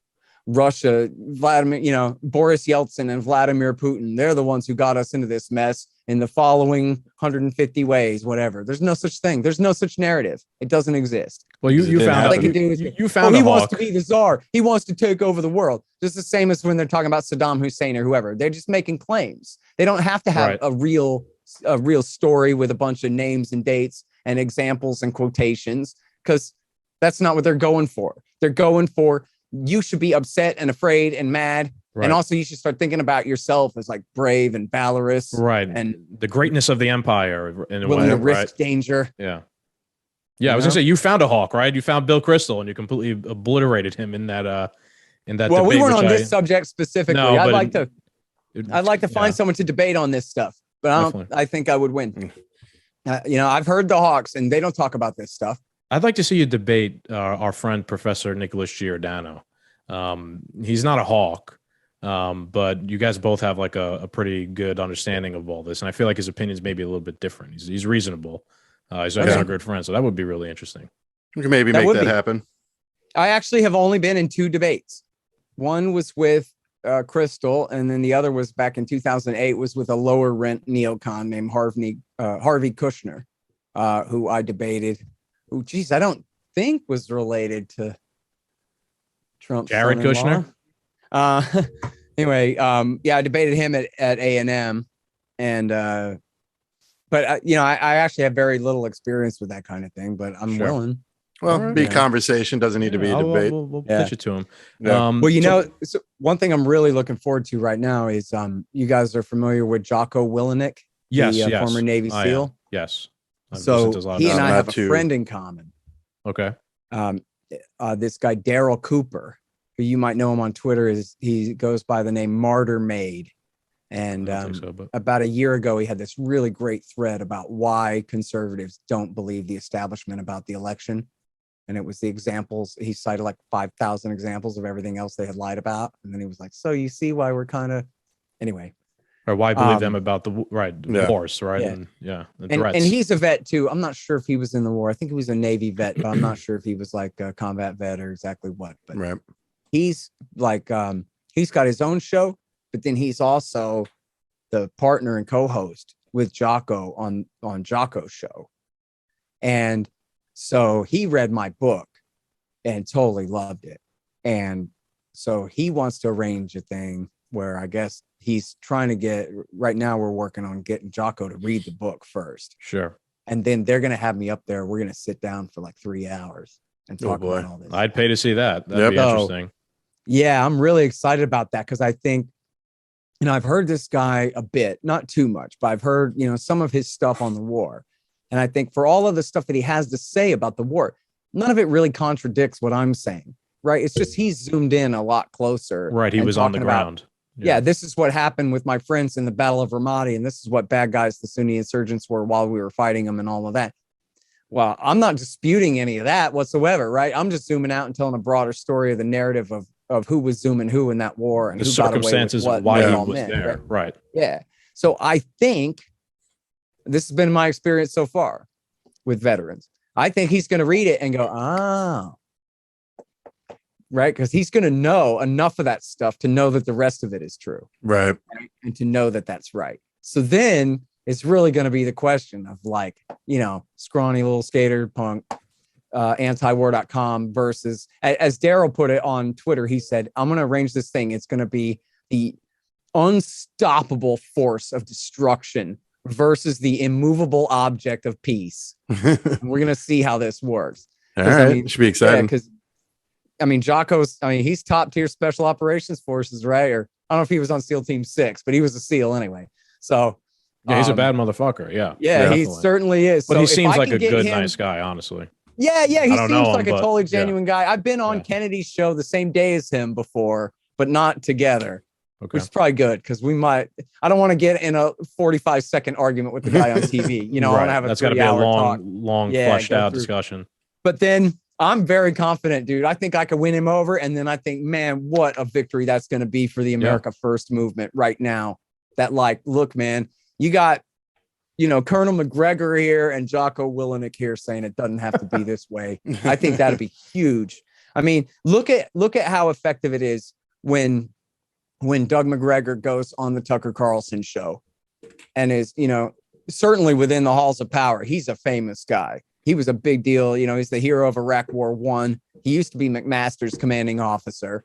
Russia, Vladimir, Boris Yeltsin and Vladimir Putin, they're the ones who got us into this mess in the following 150 ways, whatever. There's no such thing. There's no such narrative. It doesn't exist. Well, you found out. You found he a hawk. wants to be the czar. He wants to take over the world. Just the same as when they're talking about Saddam Hussein or whoever. They're just making claims. They don't have to have a real story with a bunch of names and dates and examples and quotations, because that's not what they're going for. They're going for, you should be upset and afraid and mad. Right. And also you should start thinking about yourself as like brave and valorous. Right. And the greatness of the empire. In a willing way, to risk danger. Yeah. Yeah. I was going to say, you found a hawk, right? You found Bill Kristol and you completely obliterated him in that well, debate. We weren't on this subject specifically. No, I'd like to find someone to debate on this stuff, but I think I would win. I've heard the Hawks and they don't talk about this stuff. I'd like to see you debate our friend, Professor Nicholas Giordano. He's not a hawk, but you guys both have like a pretty good understanding of all this. And I feel like his opinions may be a little bit different. He's reasonable. He's our good friend. So that would be really interesting. We can maybe make that happen. I actually have only been in 2 debates. One was with Kristol, and then the other was back in 2008 was with a lower rent neocon named Harvey Kushner, who I debated. Oh, geez, I don't think was related to Trump. Jared Kushner. Anyway, I debated him at A&M, and but I actually have very little experience with that kind of thing, but I'm willing. Well, conversation doesn't need to be a debate. We'll pitch it to him. Yeah. So one thing I'm really looking forward to right now is you guys are familiar with Jocko Willenick, yes. Former Navy SEAL. Yes. So he and I have a friend in common. Okay. This guy Daryl Cooper, who you might know him on Twitter, he goes by the name Martyr Made. And about a year ago, he had this really great thread about why conservatives don't believe the establishment about the election. And it was the examples. He cited like 5,000 examples of everything else they had lied about. And then he was like, so you see why we're kind of, anyway. Or why believe them about the wars, right? Yeah. And threats. And he's a vet too. I'm not sure if he was in the war. I think he was a Navy vet, but I'm not sure if he was like a combat vet or exactly what. But he's like, he's got his own show, but then he's also the partner and co-host with Jocko on Jocko's show. And so he read my book and totally loved it. And so he wants to arrange a thing where I guess he's trying to get, right now we're working on getting Jocko to read the book first. Sure. And then they're going to have me up there. We're going to sit down for like 3 hours and talk about all this. I'd pay to see that. That'd be interesting. Yeah, I'm really excited about that because I think, I've heard this guy a bit, not too much, but I've heard, some of his stuff on the war. And I think for all of the stuff that he has to say about the war, none of it really contradicts what I'm saying, right? It's just he's zoomed in a lot closer. Right, he was on the ground. Yeah, this is what happened with my friends in the Battle of Ramadi, and this is what bad guys the Sunni insurgents were while we were fighting them and all of that. Well, I'm not disputing any of that whatsoever, right? I'm just zooming out and telling a broader story of the narrative of who was zooming who in that war and the who circumstances got away with of why he was there. Right. Yeah. So I think this has been my experience so far with veterans. I think he's going to read it and go, right? Because he's going to know enough of that stuff to know that the rest of it is true. Right. And to know that that's right. So then it's really going to be the question of like, scrawny little skater punk, antiwar.com versus, as Daryl put it on Twitter, he said, I'm going to arrange this thing. It's going to be the unstoppable force of destruction versus the immovable object of peace. And we're going to see how this works. All right. It should be exciting. Because Jocko's, he's top tier special operations forces, right? Or I don't know if he was on SEAL Team 6, but he was a SEAL anyway. So yeah, he's a bad motherfucker. Yeah. Yeah, he certainly is. But so he seems like a good, him, nice guy, honestly. Yeah, he seems like him, a totally genuine guy. I've been on Kennedy's show the same day as him before, but not together. Okay. Which is probably good because I don't want to get in a 45-second argument with the guy on TV. I want to have a 3-hour talk. long fleshed out discussion. But then I'm very confident, dude. I think I could win him over. And then I think, man, what a victory that's going to be for the America First movement right now. That look, man, you got, Colonel McGregor here and Jocko Willenick here saying it doesn't have to be this way. I think that'd be huge. Look at how effective it is when Doug McGregor goes on the Tucker Carlson show and is, certainly within the halls of power. He's a famous guy. He was a big deal. He's the hero of Iraq War I. He used to be McMaster's commanding officer.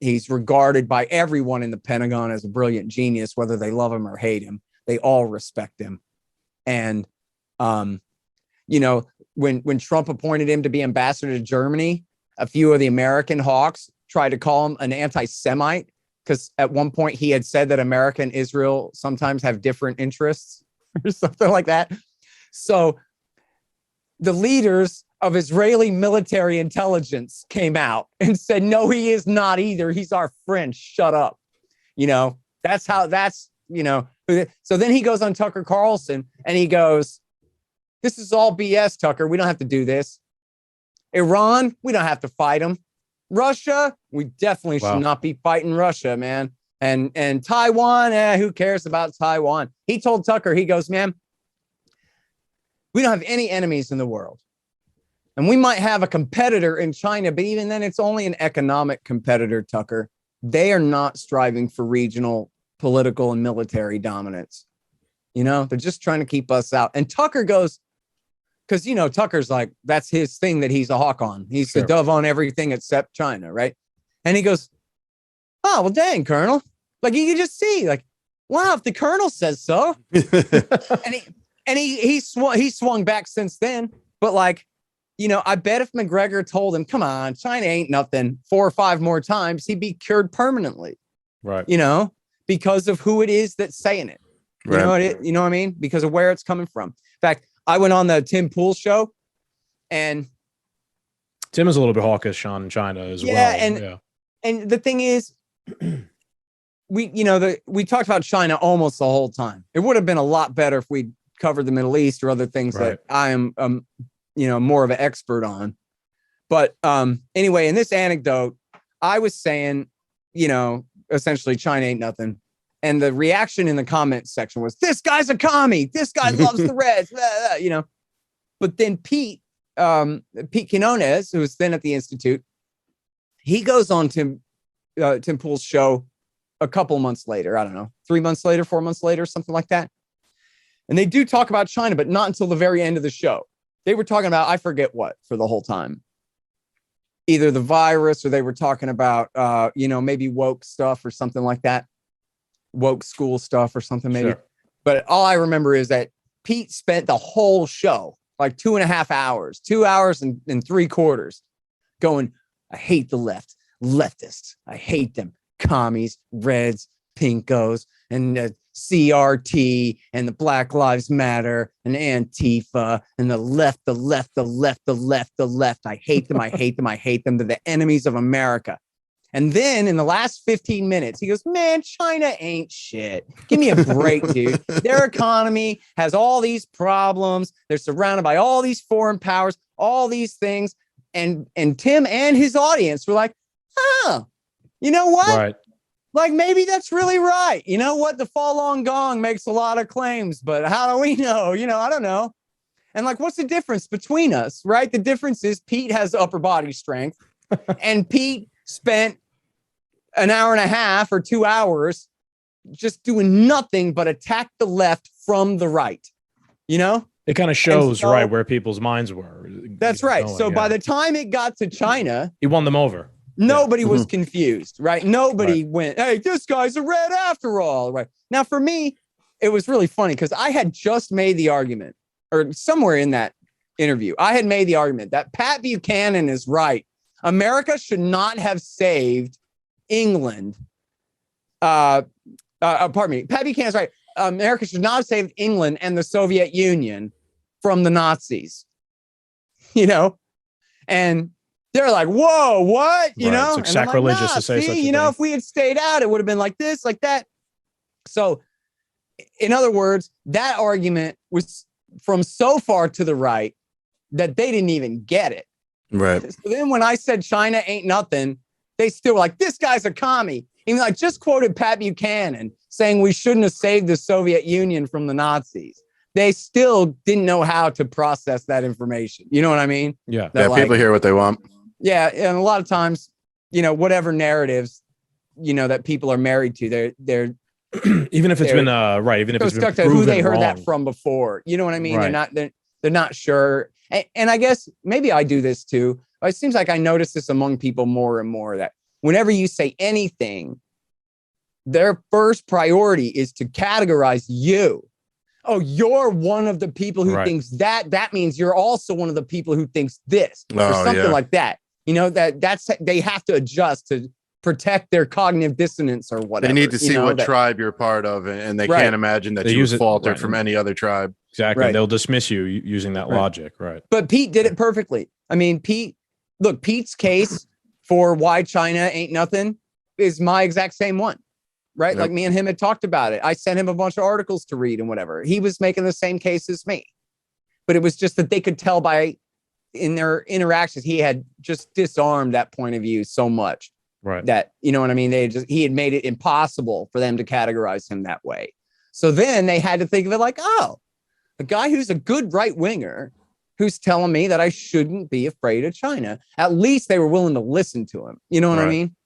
He's regarded by everyone in the Pentagon as a brilliant genius, whether they love him or hate him. They all respect him. And, when Trump appointed him to be ambassador to Germany, a few of the American hawks tried to call him an anti-Semite because at one point he had said that America and Israel sometimes have different interests or something like that. So the leaders of Israeli military intelligence came out and said, no, he is not either. He's our friend. Shut up. So then he goes on Tucker Carlson and he goes, this is all BS, Tucker. We don't have to do this. Iran, we don't have to fight them. Russia, we definitely should not be fighting Russia, man. And Taiwan, who cares about Taiwan? He told Tucker, he goes, man, we don't have any enemies in the world. And we might have a competitor in China, but even then it's only an economic competitor, Tucker. They are not striving for regional political and military dominance. They're just trying to keep us out. And Tucker goes, because, Tucker's like, that's his thing that he's a hawk on. He's a dove on everything except China, right? And he goes, oh, well, dang, Colonel. You can just see, wow, if the Colonel says so. and he swung back since then. But I bet if McGregor told him, come on, China ain't nothing 4 or 5 more times, he'd be cured permanently. Right. Because of who it is that's saying it. You know what I mean? Because of where it's coming from. In fact, I went on the Tim Pool show and Tim is a little bit hawkish on China as well. And the thing is, we talked about China almost the whole time. It would have been a lot better if we covered the Middle East or other things that I am, more of an expert on. But anyway, in this anecdote, I was saying, essentially China ain't nothing. And the reaction in the comment section was, this guy's a commie. This guy loves the Reds, But then Pete Quinones, who was then at the Institute, he goes on Tim Pool's show a couple months later. I don't know, 3 months later, 4 months later, something like that. And they do talk about China, but not until the very end of the show. They were talking about, I forget what, for the whole time. Either the virus or they were talking about, maybe woke stuff or something like that. Woke school stuff or something maybe. Sure. But all I remember is that Pete spent the whole show, 2.5 hours, 2 hours and 3/4 going, I hate the left, leftists. I hate them. Commies, Reds, Pinkos, and CRT and the Black Lives Matter and Antifa and the left. I hate them. I hate them. I hate them. They're the enemies of America. And then in the last 15 minutes, he goes, man, China ain't shit. Give me a break, dude. Their economy has all these problems. They're surrounded by all these foreign powers, all these things. And Tim and his audience were like, you know what? Right. Maybe that's really right. You know what? The Falun Gong makes a lot of claims, but how do we know? I don't know. And what's the difference between us, right? The difference is Pete has upper body strength. And Pete spent an hour and a half or 2 hours just doing nothing but attack the left from the right. You know? It kind of shows, right, where people's minds were. That's right. So by the time it got to China, he won them over. Nobody was confused, right? Nobody went, hey, this guy's a red after all, right? Now, for me, it was really funny because I had just made the argument, or somewhere in that interview, I had made the argument that Pat Buchanan is right. America should not have saved England. Pardon me. Pat Buchanan's right. America should not have saved England and the Soviet Union from the Nazis, you know? And they're like, whoa, what? You know? It's like sacrilegious like, to say such a you know, thing. if we had stayed out, it would have been like this, like that. So, in other words, that argument was from so far to the right that they didn't even get it. Right. So then when I said China ain't nothing, they still were like, this guy's a commie. Even I just quoted Pat Buchanan saying we shouldn't have saved the Soviet Union from the Nazis. They still didn't know how to process that information. You know what I mean? Yeah. That, People hear what they want. Yeah. And a lot of times, you know, whatever narratives, you know, that people are married to, they're even if it's been even if it's been stuck to who they heard wrong. that from before. You know what I mean? Right. They're not sure. And I guess maybe I do this too. It seems like I notice this among people more and more, that whenever you say anything, their first priority is to categorize you. Oh, you're one of the people who thinks that. That means you're also one of the people who thinks this, or something like that. You know, that's they have to adjust to protect their cognitive dissonance or whatever. They need to see what tribe you're part of, and they can't imagine that you faltered from any other tribe. Exactly. Right. They'll dismiss you using that logic. Right. But Pete did it perfectly. I mean, Pete's case for why China ain't nothing is my exact same one. Right. Yep. Like me and him had talked about it. I sent him a bunch of articles to read and whatever. He was making the same case as me. But it was just that they could tell in their interactions, he had just disarmed that point of view so much. Right. That, you know what I mean? He had made it impossible for them to categorize him that way. So then they had to think of it like, oh, a guy who's a good right winger who's telling me that I shouldn't be afraid of China. At least they were willing to listen to him. You know what I mean?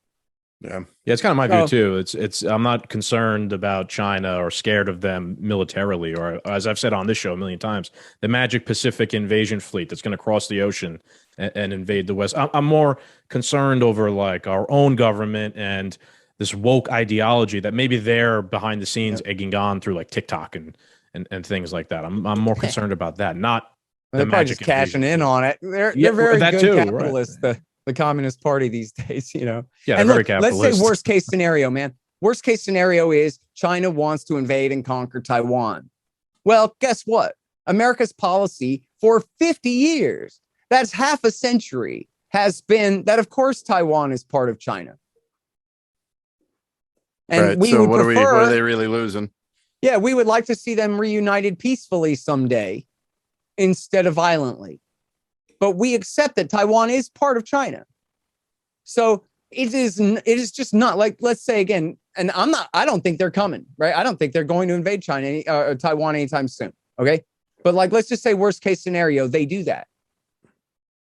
Yeah. Yeah, it's kind of my view too. It's I'm not concerned about China or scared of them militarily, or as I've said on this show a million times, the magic Pacific invasion fleet that's going to cross the ocean and invade the West. I'm more concerned over like our own government and this woke ideology that maybe they're behind the scenes egging on through like TikTok and things like that. I'm more concerned about that, not they're the probably magic just cashing in on it. They're very good capitalists. Right. The Communist Party these days, you know. Yeah, and very look, capitalist. Let's say worst case scenario, man. Worst case scenario is China wants to invade and conquer Taiwan. Well, guess what? America's policy for 50 years, that's half a century, has been that, of course, Taiwan is part of China. And we would prefer, what are they really losing? Yeah, we would like to see them reunited peacefully someday instead of violently. But we accept that Taiwan is part of China. So it is just not like, let's say again, and I don't think they're coming, right? I don't think they're going to invade China or Taiwan anytime soon. Okay. But like, let's just say worst case scenario, they do that.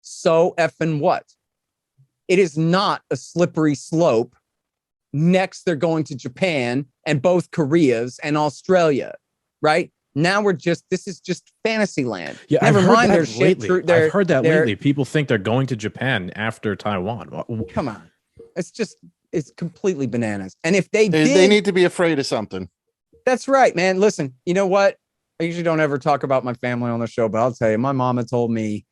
So effing what? It is not a slippery slope. Next, they're going to Japan and both Koreas and Australia, right? Now this is just fantasy land. Yeah, never mind their shit. shit. I've heard that lately. People think they're going to Japan after Taiwan. Come on. It's completely bananas. And if they need to be afraid of something. That's right, man. Listen, you know what? I usually don't ever talk about my family on the show, but I'll tell you, my mama told me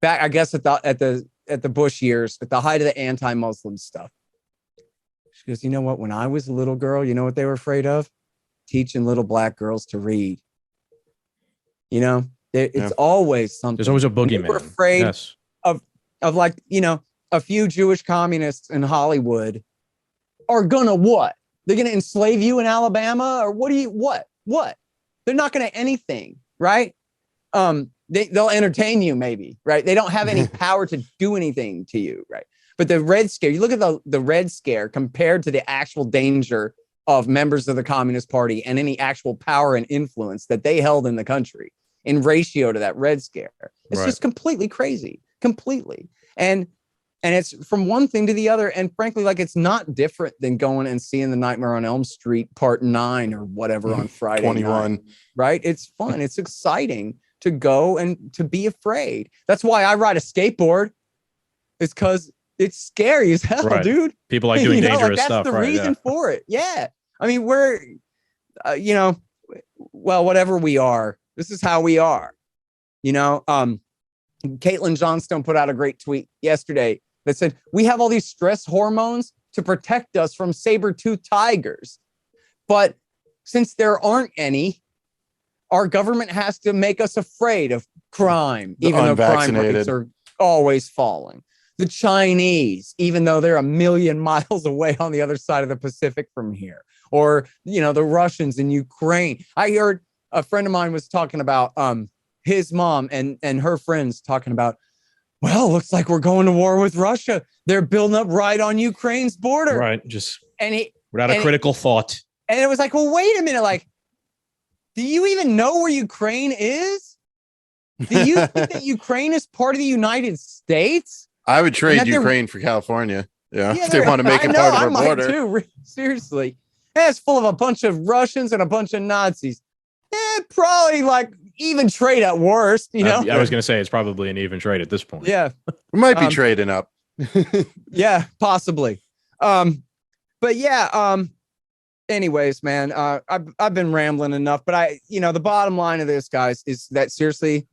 back, I guess at the Bush years, at the height of the anti-Muslim stuff. She goes, you know what? When I was a little girl, you know what they were afraid of? Teaching little black girls to read. You know, it's always something. There's always a boogeyman. We're afraid of like, you know, a few Jewish communists in Hollywood are gonna what? They're gonna enslave you in Alabama, or what? They're not gonna anything, right? They'll entertain you, maybe, right? They don't have any power to do anything to you, right? But the Red Scare, you look at the Red Scare compared to the actual danger of members of the Communist Party and any actual power and influence that they held in the country in ratio to that Red Scare. It's just completely crazy, completely. And And it's from one thing to the other. And frankly, like, it's not different than going and seeing The Nightmare on Elm Street Part 9 or whatever on Friday 21. night, right? It's fun. It's exciting to go and to be afraid. That's why I ride a skateboard. It's because it's scary as hell, Right. dude. People like doing dangerous that's stuff. the Right. reason for it. Yeah. I mean, we're, well, whatever we are, this is how we are. Caitlin Johnstone put out a great tweet yesterday that said, we have all these stress hormones to protect us from saber-toothed tigers. But since there aren't any, our government has to make us afraid of crime, even though crime rates are always falling. The Chinese, even though they're a million miles away on the other side of the Pacific from here, or, the Russians in Ukraine. I heard a friend of mine was talking about his mom and her friends talking about, well, looks like we're going to war with Russia. They're building up right on Ukraine's border. Right. Just without a critical thought. And it was like, well, wait a minute. Like, do you even know where Ukraine is? Do you think that Ukraine is part of the United States? I would trade Ukraine for California. Yeah, if they want to make it part of our border. Too, seriously. Yeah, it's full of a bunch of Russians and a bunch of Nazis. Probably like even trade at worst, I was going to say it's probably an even trade at this point. Yeah. We might be trading up. Yeah, possibly. But yeah, anyways, man, I've been rambling enough, but the bottom line of this, guys, is that seriously,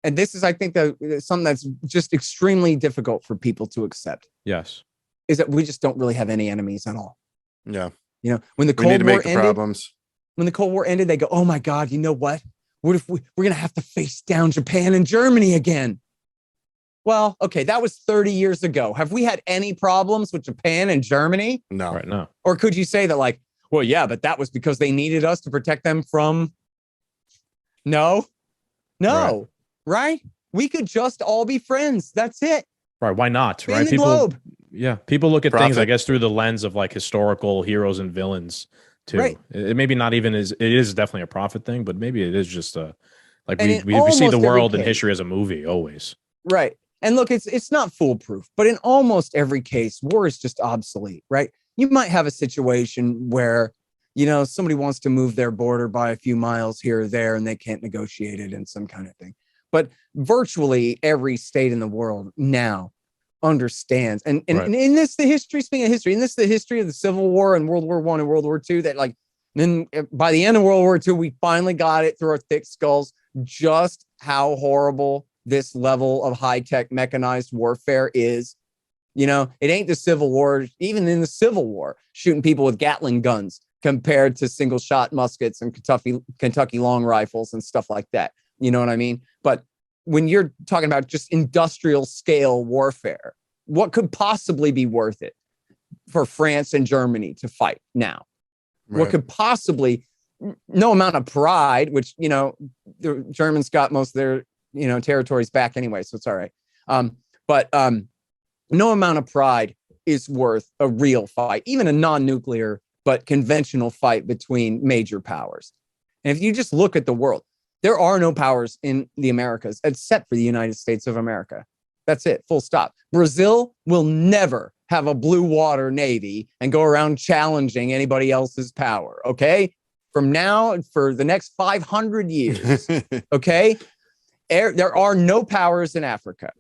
and this is, I think, something that's just extremely difficult for people to accept. Yes. Is that we just don't really have any enemies at all. Yeah. When the Cold War ended, problems. When the Cold War ended, they go, oh my God, you know what? What if we're going to have to face down Japan and Germany again? Well, okay, that was 30 years ago. Have we had any problems with Japan and Germany? No. Right, no. Or could you say that, like, well, yeah, but that was because they needed us to protect them from... No. Right? We could just all be friends. That's it. Right. Why not? Spin right. the globe. Yeah. People look at Profit. things, I guess, through the lens of like historical heroes and villains too. Right. It maybe not even it is definitely a profit thing, but maybe it is just like And we see the almost world every and case. history as a movie always. Right. And look, it's not foolproof, but in almost every case, war is just obsolete, right? You might have a situation where, somebody wants to move their border by a few miles here or there and they can't negotiate it and some kind of thing. But virtually every state in the world now understands. And Right. in this, the history, speaking of history, in this, the history of the Civil War and World War I and World War II, that like, then by the end of World War II, we finally got it through our thick skulls, just how horrible this level of high-tech mechanized warfare is. It ain't the Civil War. Even in the Civil War, shooting people with Gatling guns compared to single shot muskets and Kentucky long rifles and stuff like that. You know what I mean? But when you're talking about just industrial scale warfare, what could possibly be worth it for France and Germany to fight now? Right. What could possibly, no amount of pride, which, the Germans got most of their, territories back anyway, so it's all right. But no amount of pride is worth a real fight, even a non-nuclear but conventional fight between major powers. And if you just look at the world, there are no powers in the Americas except for the United States of America. That's it, full stop. Brazil will never have a blue water navy and go around challenging anybody else's power, okay? From now for the next 500 years, okay? There are no powers in Africa.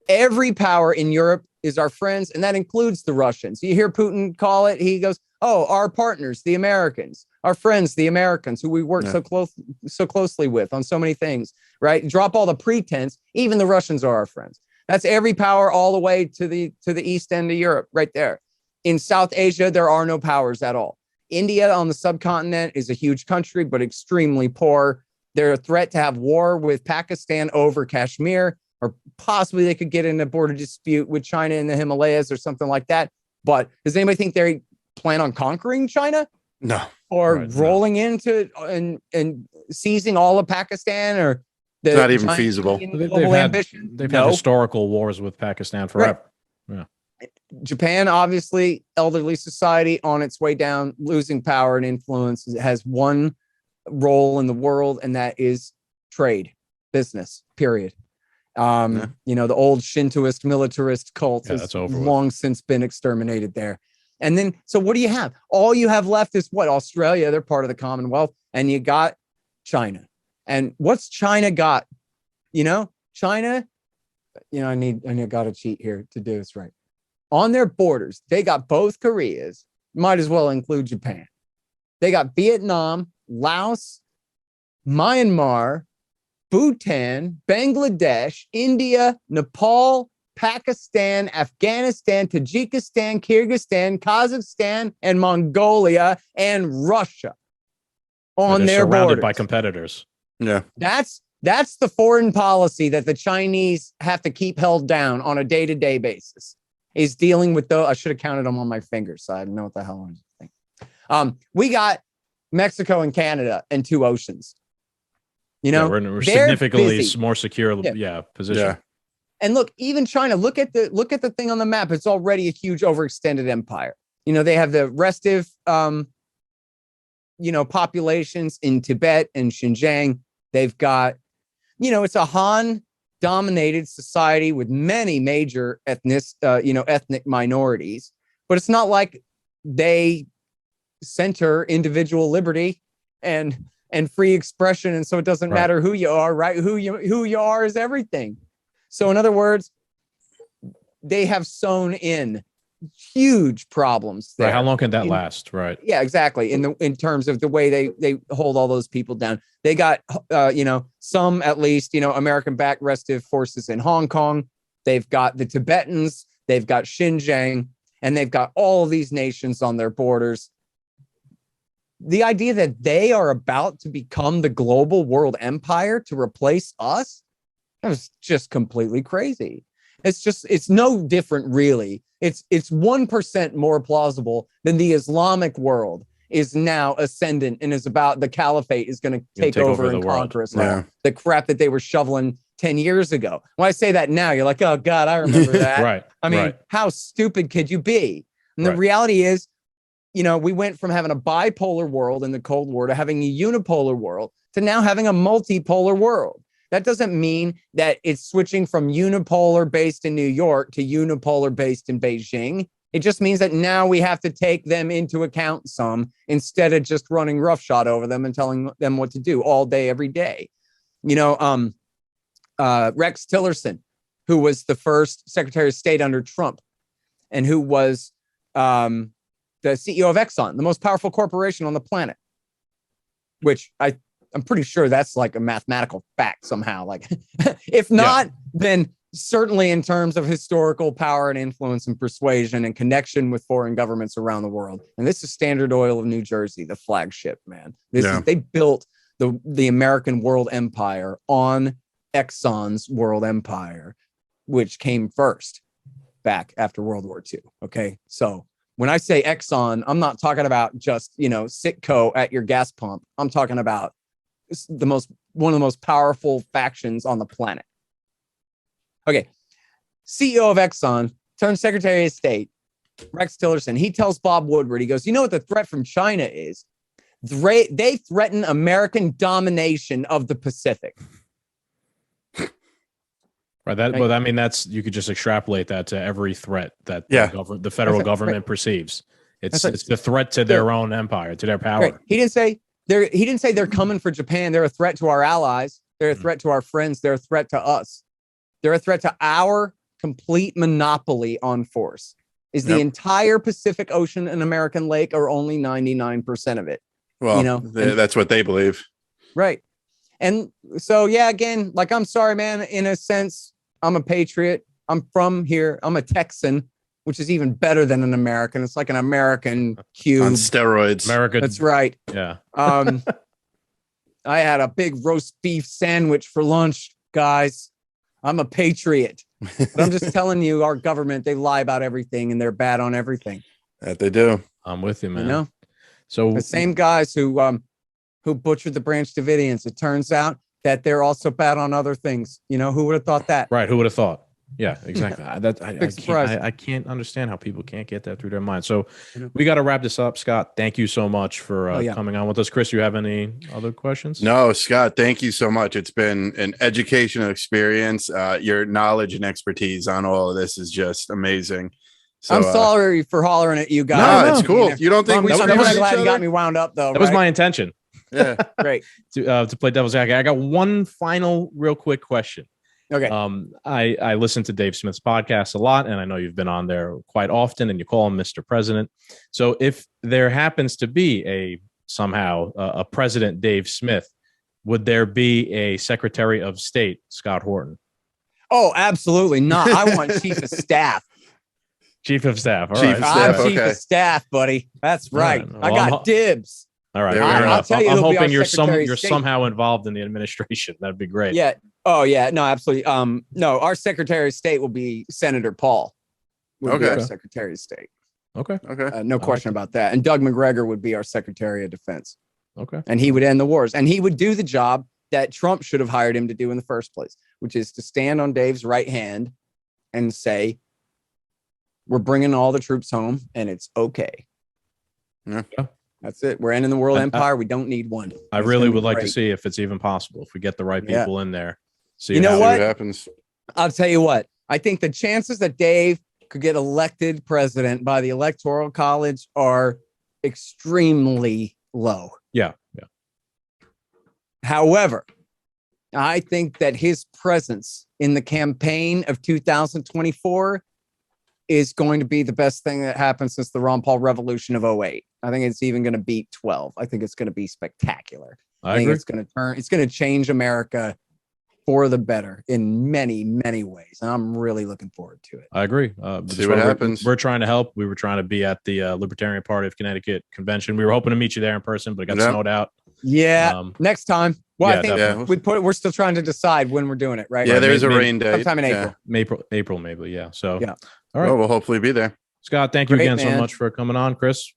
Every power in Europe is our friends, and that includes the Russians. You hear Putin call it, he goes, oh, our partners, the Americans, our friends, the Americans, who we work so closely with on so many things, right? Drop all the pretense. Even the Russians are our friends. That's every power all the way to the east end of Europe, right there. In South Asia, there are no powers at all. India on the subcontinent is a huge country, but extremely poor. They're a threat to have war with Pakistan over Kashmir, or possibly they could get in a border dispute with China in the Himalayas or something like that. But does anybody think they plan on conquering China? No. Or rolling into and seizing all of Pakistan, or it's not even feasible. They've had historical wars with Pakistan forever. Right. Yeah. Japan, obviously, elderly society on its way down, losing power and influence. It has one role in the world, and that is trade, business, period. The old Shintoist militarist cult has that's over with. long since been exterminated there. And then, so what do you have? All you have left is what? Australia, they're part of the Commonwealth, and you got China. And what's China got? China, I got to cheat here to do this right. On their borders, they got both Koreas, might as well include Japan. They got Vietnam, Laos, Myanmar, Bhutan, Bangladesh, India, Nepal, Pakistan, Afghanistan, Tajikistan, Kyrgyzstan, Kazakhstan, and Mongolia, and Russia on their surrounded borders. By competitors. Yeah. That's the foreign policy that the Chinese have to keep held down on a day-to-day basis, is dealing with I should have counted them on my fingers, so I didn't know what the hell I was thinking. We got Mexico and Canada and 2 oceans. We're significantly more secure position. Yeah. And look, even China, look at the thing on the map. It's already a huge overextended empire. They have the restive populations in Tibet and Xinjiang. They've got, it's a Han dominated society with many major ethnic minorities, but it's not like they center individual liberty and free expression. And so it doesn't matter who you are, right? Who you are is everything. So in other words, they have sown in huge problems there. Right. How long can that last? Right. Yeah, exactly. In terms of the way they hold all those people down, they got some, at least, American-backed restive forces in Hong Kong. They've got the Tibetans. They've got Xinjiang, and they've got all of these nations on their borders. The idea that they are about to become the global world empire to replace us, that was just completely crazy. It's no different, really. It's 1% more plausible than the Islamic world is now ascendant and is about the caliphate is going to take over and conquer us. Yeah. The crap that they were shoveling 10 years ago. When I say that now, you're like, oh God, I remember that. Right. I mean, how stupid could you be? And the reality is, we went from having a bipolar world in the Cold War to having a unipolar world to now having a multipolar world. That doesn't mean that it's switching from unipolar based in New York to unipolar based in Beijing. It just means that now we have to take them into account some, instead of just running roughshod over them and telling them what to do all day, every day. Rex Tillerson, who was the first Secretary of State under Trump and who was the CEO of Exxon, the most powerful corporation on the planet, which I'm pretty sure that's like a mathematical fact somehow. Like, if not, then certainly in terms of historical power and influence and persuasion and connection with foreign governments around the world. And this is Standard Oil of New Jersey, the flagship, man. They built the American world empire on Exxon's world empire, which came first back after World War II. Okay. So when I say Exxon, I'm not talking about just, Citgo at your gas pump. I'm talking about one of the most powerful factions on the planet. Okay. CEO of Exxon turned Secretary of State, Rex Tillerson. He tells Bob Woodward, he goes, you know what the threat from China is? They threaten American domination of the Pacific. Right. That's, you could just extrapolate that to every threat that the federal government perceives. It's the threat to their own empire, to their power. Right. He didn't say they're coming for Japan. They're a threat to our allies. They're a threat to our friends. They're a threat to us. They're a threat to our complete monopoly on force. Is the entire Pacific Ocean an American lake, or only 99% of it? Well, that's what they believe. Right. And so, again, like, I'm sorry, man, in a sense, I'm a patriot. I'm from here. I'm a Texan, which is even better than an American. It's like an American cube. On steroids. America. That's right. Yeah. I had a big roast beef sandwich for lunch, guys. I'm a patriot. But I'm just telling you, our government, they lie about everything and they're bad on everything. That they do. I'm with you, man. So the same guys who butchered the Branch Davidians, it turns out that they're also bad on other things. Who would have thought that? Right. Who would have thought? Yeah, exactly. Big surprise. I can't understand how people can't get that through their mind. So we got to wrap this up. Scott, thank you so much for coming on with us. Chris, you have any other questions? No, Scott, thank you so much. It's been an educational experience. Your knowledge and expertise on all of this is just amazing. So, I'm sorry for hollering at you guys. No, it's cool. You don't think I'm should glad each you other? got me wound up, though. That was my intention. Yeah. Great. To play devil's advocate. I got one final real quick question. Okay. I listen to Dave Smith's podcast a lot, and I know you've been on there quite often, and you call him Mr. President. So if there happens to be somehow a President Dave Smith, would there be a Secretary of State Scott Horton? Oh, absolutely not. I want Chief of Staff. Chief of Staff. All Chief right. of Staff, I'm Chief okay. of Staff, buddy. That's right. All right. I Well, got dibs. All right. There Fair we go. enough. I'll tell you I'm who'll be our hoping you're Secretary of State. somehow involved in the administration. That'd be great. Yeah. Oh, yeah. No, absolutely. No, our Secretary of State will be Senator Paul. Would be Okay. our Secretary of State. Okay. Okay. No question about that. And Doug McGregor would be our Secretary of Defense. Okay. And he would end the wars. And he would do the job that Trump should have hired him to do in the first place, which is to stand on Dave's right hand and say, we're bringing all the troops home and it's okay. Yeah. That's it. We're ending the world I- empire. We don't need one. I It's really gonna be would like to great. see if it's even possible if we get the right Yeah. people in there. See You know See how- what? what happens. I'll tell you what. I think the chances that Dave could get elected president by the Electoral College are extremely low. Yeah. Yeah. However, I think that his presence in the campaign of 2024 is going to be the best thing that happened since the Ron Paul revolution of 08. I think it's even going to beat 12. I think it's going to be spectacular. I think agree. it's going to change America for the better in many, many ways. And I'm really looking forward to it. I agree. See what happens. We're trying to help. We were trying to be at the Libertarian Party of Connecticut convention. We were hoping to meet you there in person, but it got Yeah. snowed out. Yeah. Next time. Well, yeah, I think definitely. we're still trying to decide when we're doing it, right? Yeah, there's a maybe- rain date. sometime in Yeah. April. Maybe. Yeah. So, Yeah. All right. Well, we'll hopefully be there. Scott, thank you Great, again so man. much for coming on, Chris.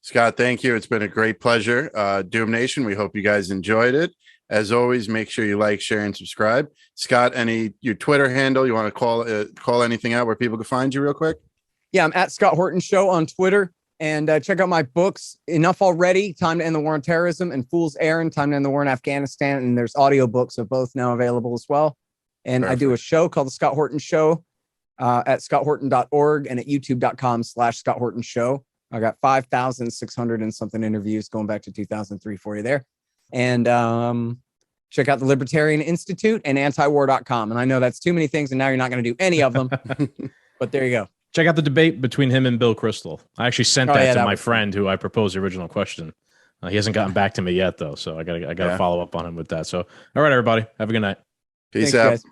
Scott, thank you. It's been a great pleasure. Doom Nation, we hope you guys enjoyed it. As always, make sure you like, share, and subscribe. Scott, your Twitter handle you want to call anything out where people can find you real quick? Yeah, I'm at Scott Horton Show on Twitter. And check out my books, Enough Already, Time to End the War on Terrorism, and Fool's Errand, Time to End the War in Afghanistan. And there's audiobooks of both now available as well. And I do a show called The Scott Horton Show at scotthorton.org and at youtube.com/Scott Horton Show. I got 5,600 and something interviews going back to 2003 for you there. And check out the Libertarian Institute and antiwar.com. And I know that's too many things, and now you're not going to do any of them. But there you go. Check out the debate between him and Bill Kristol. I actually sent Oh, that yeah, to that my was friend who I proposed the original question. He hasn't gotten back to me yet, though. So I gotta follow up on him with that. So, all right, everybody, have a good night. Peace Thanks, out. guys.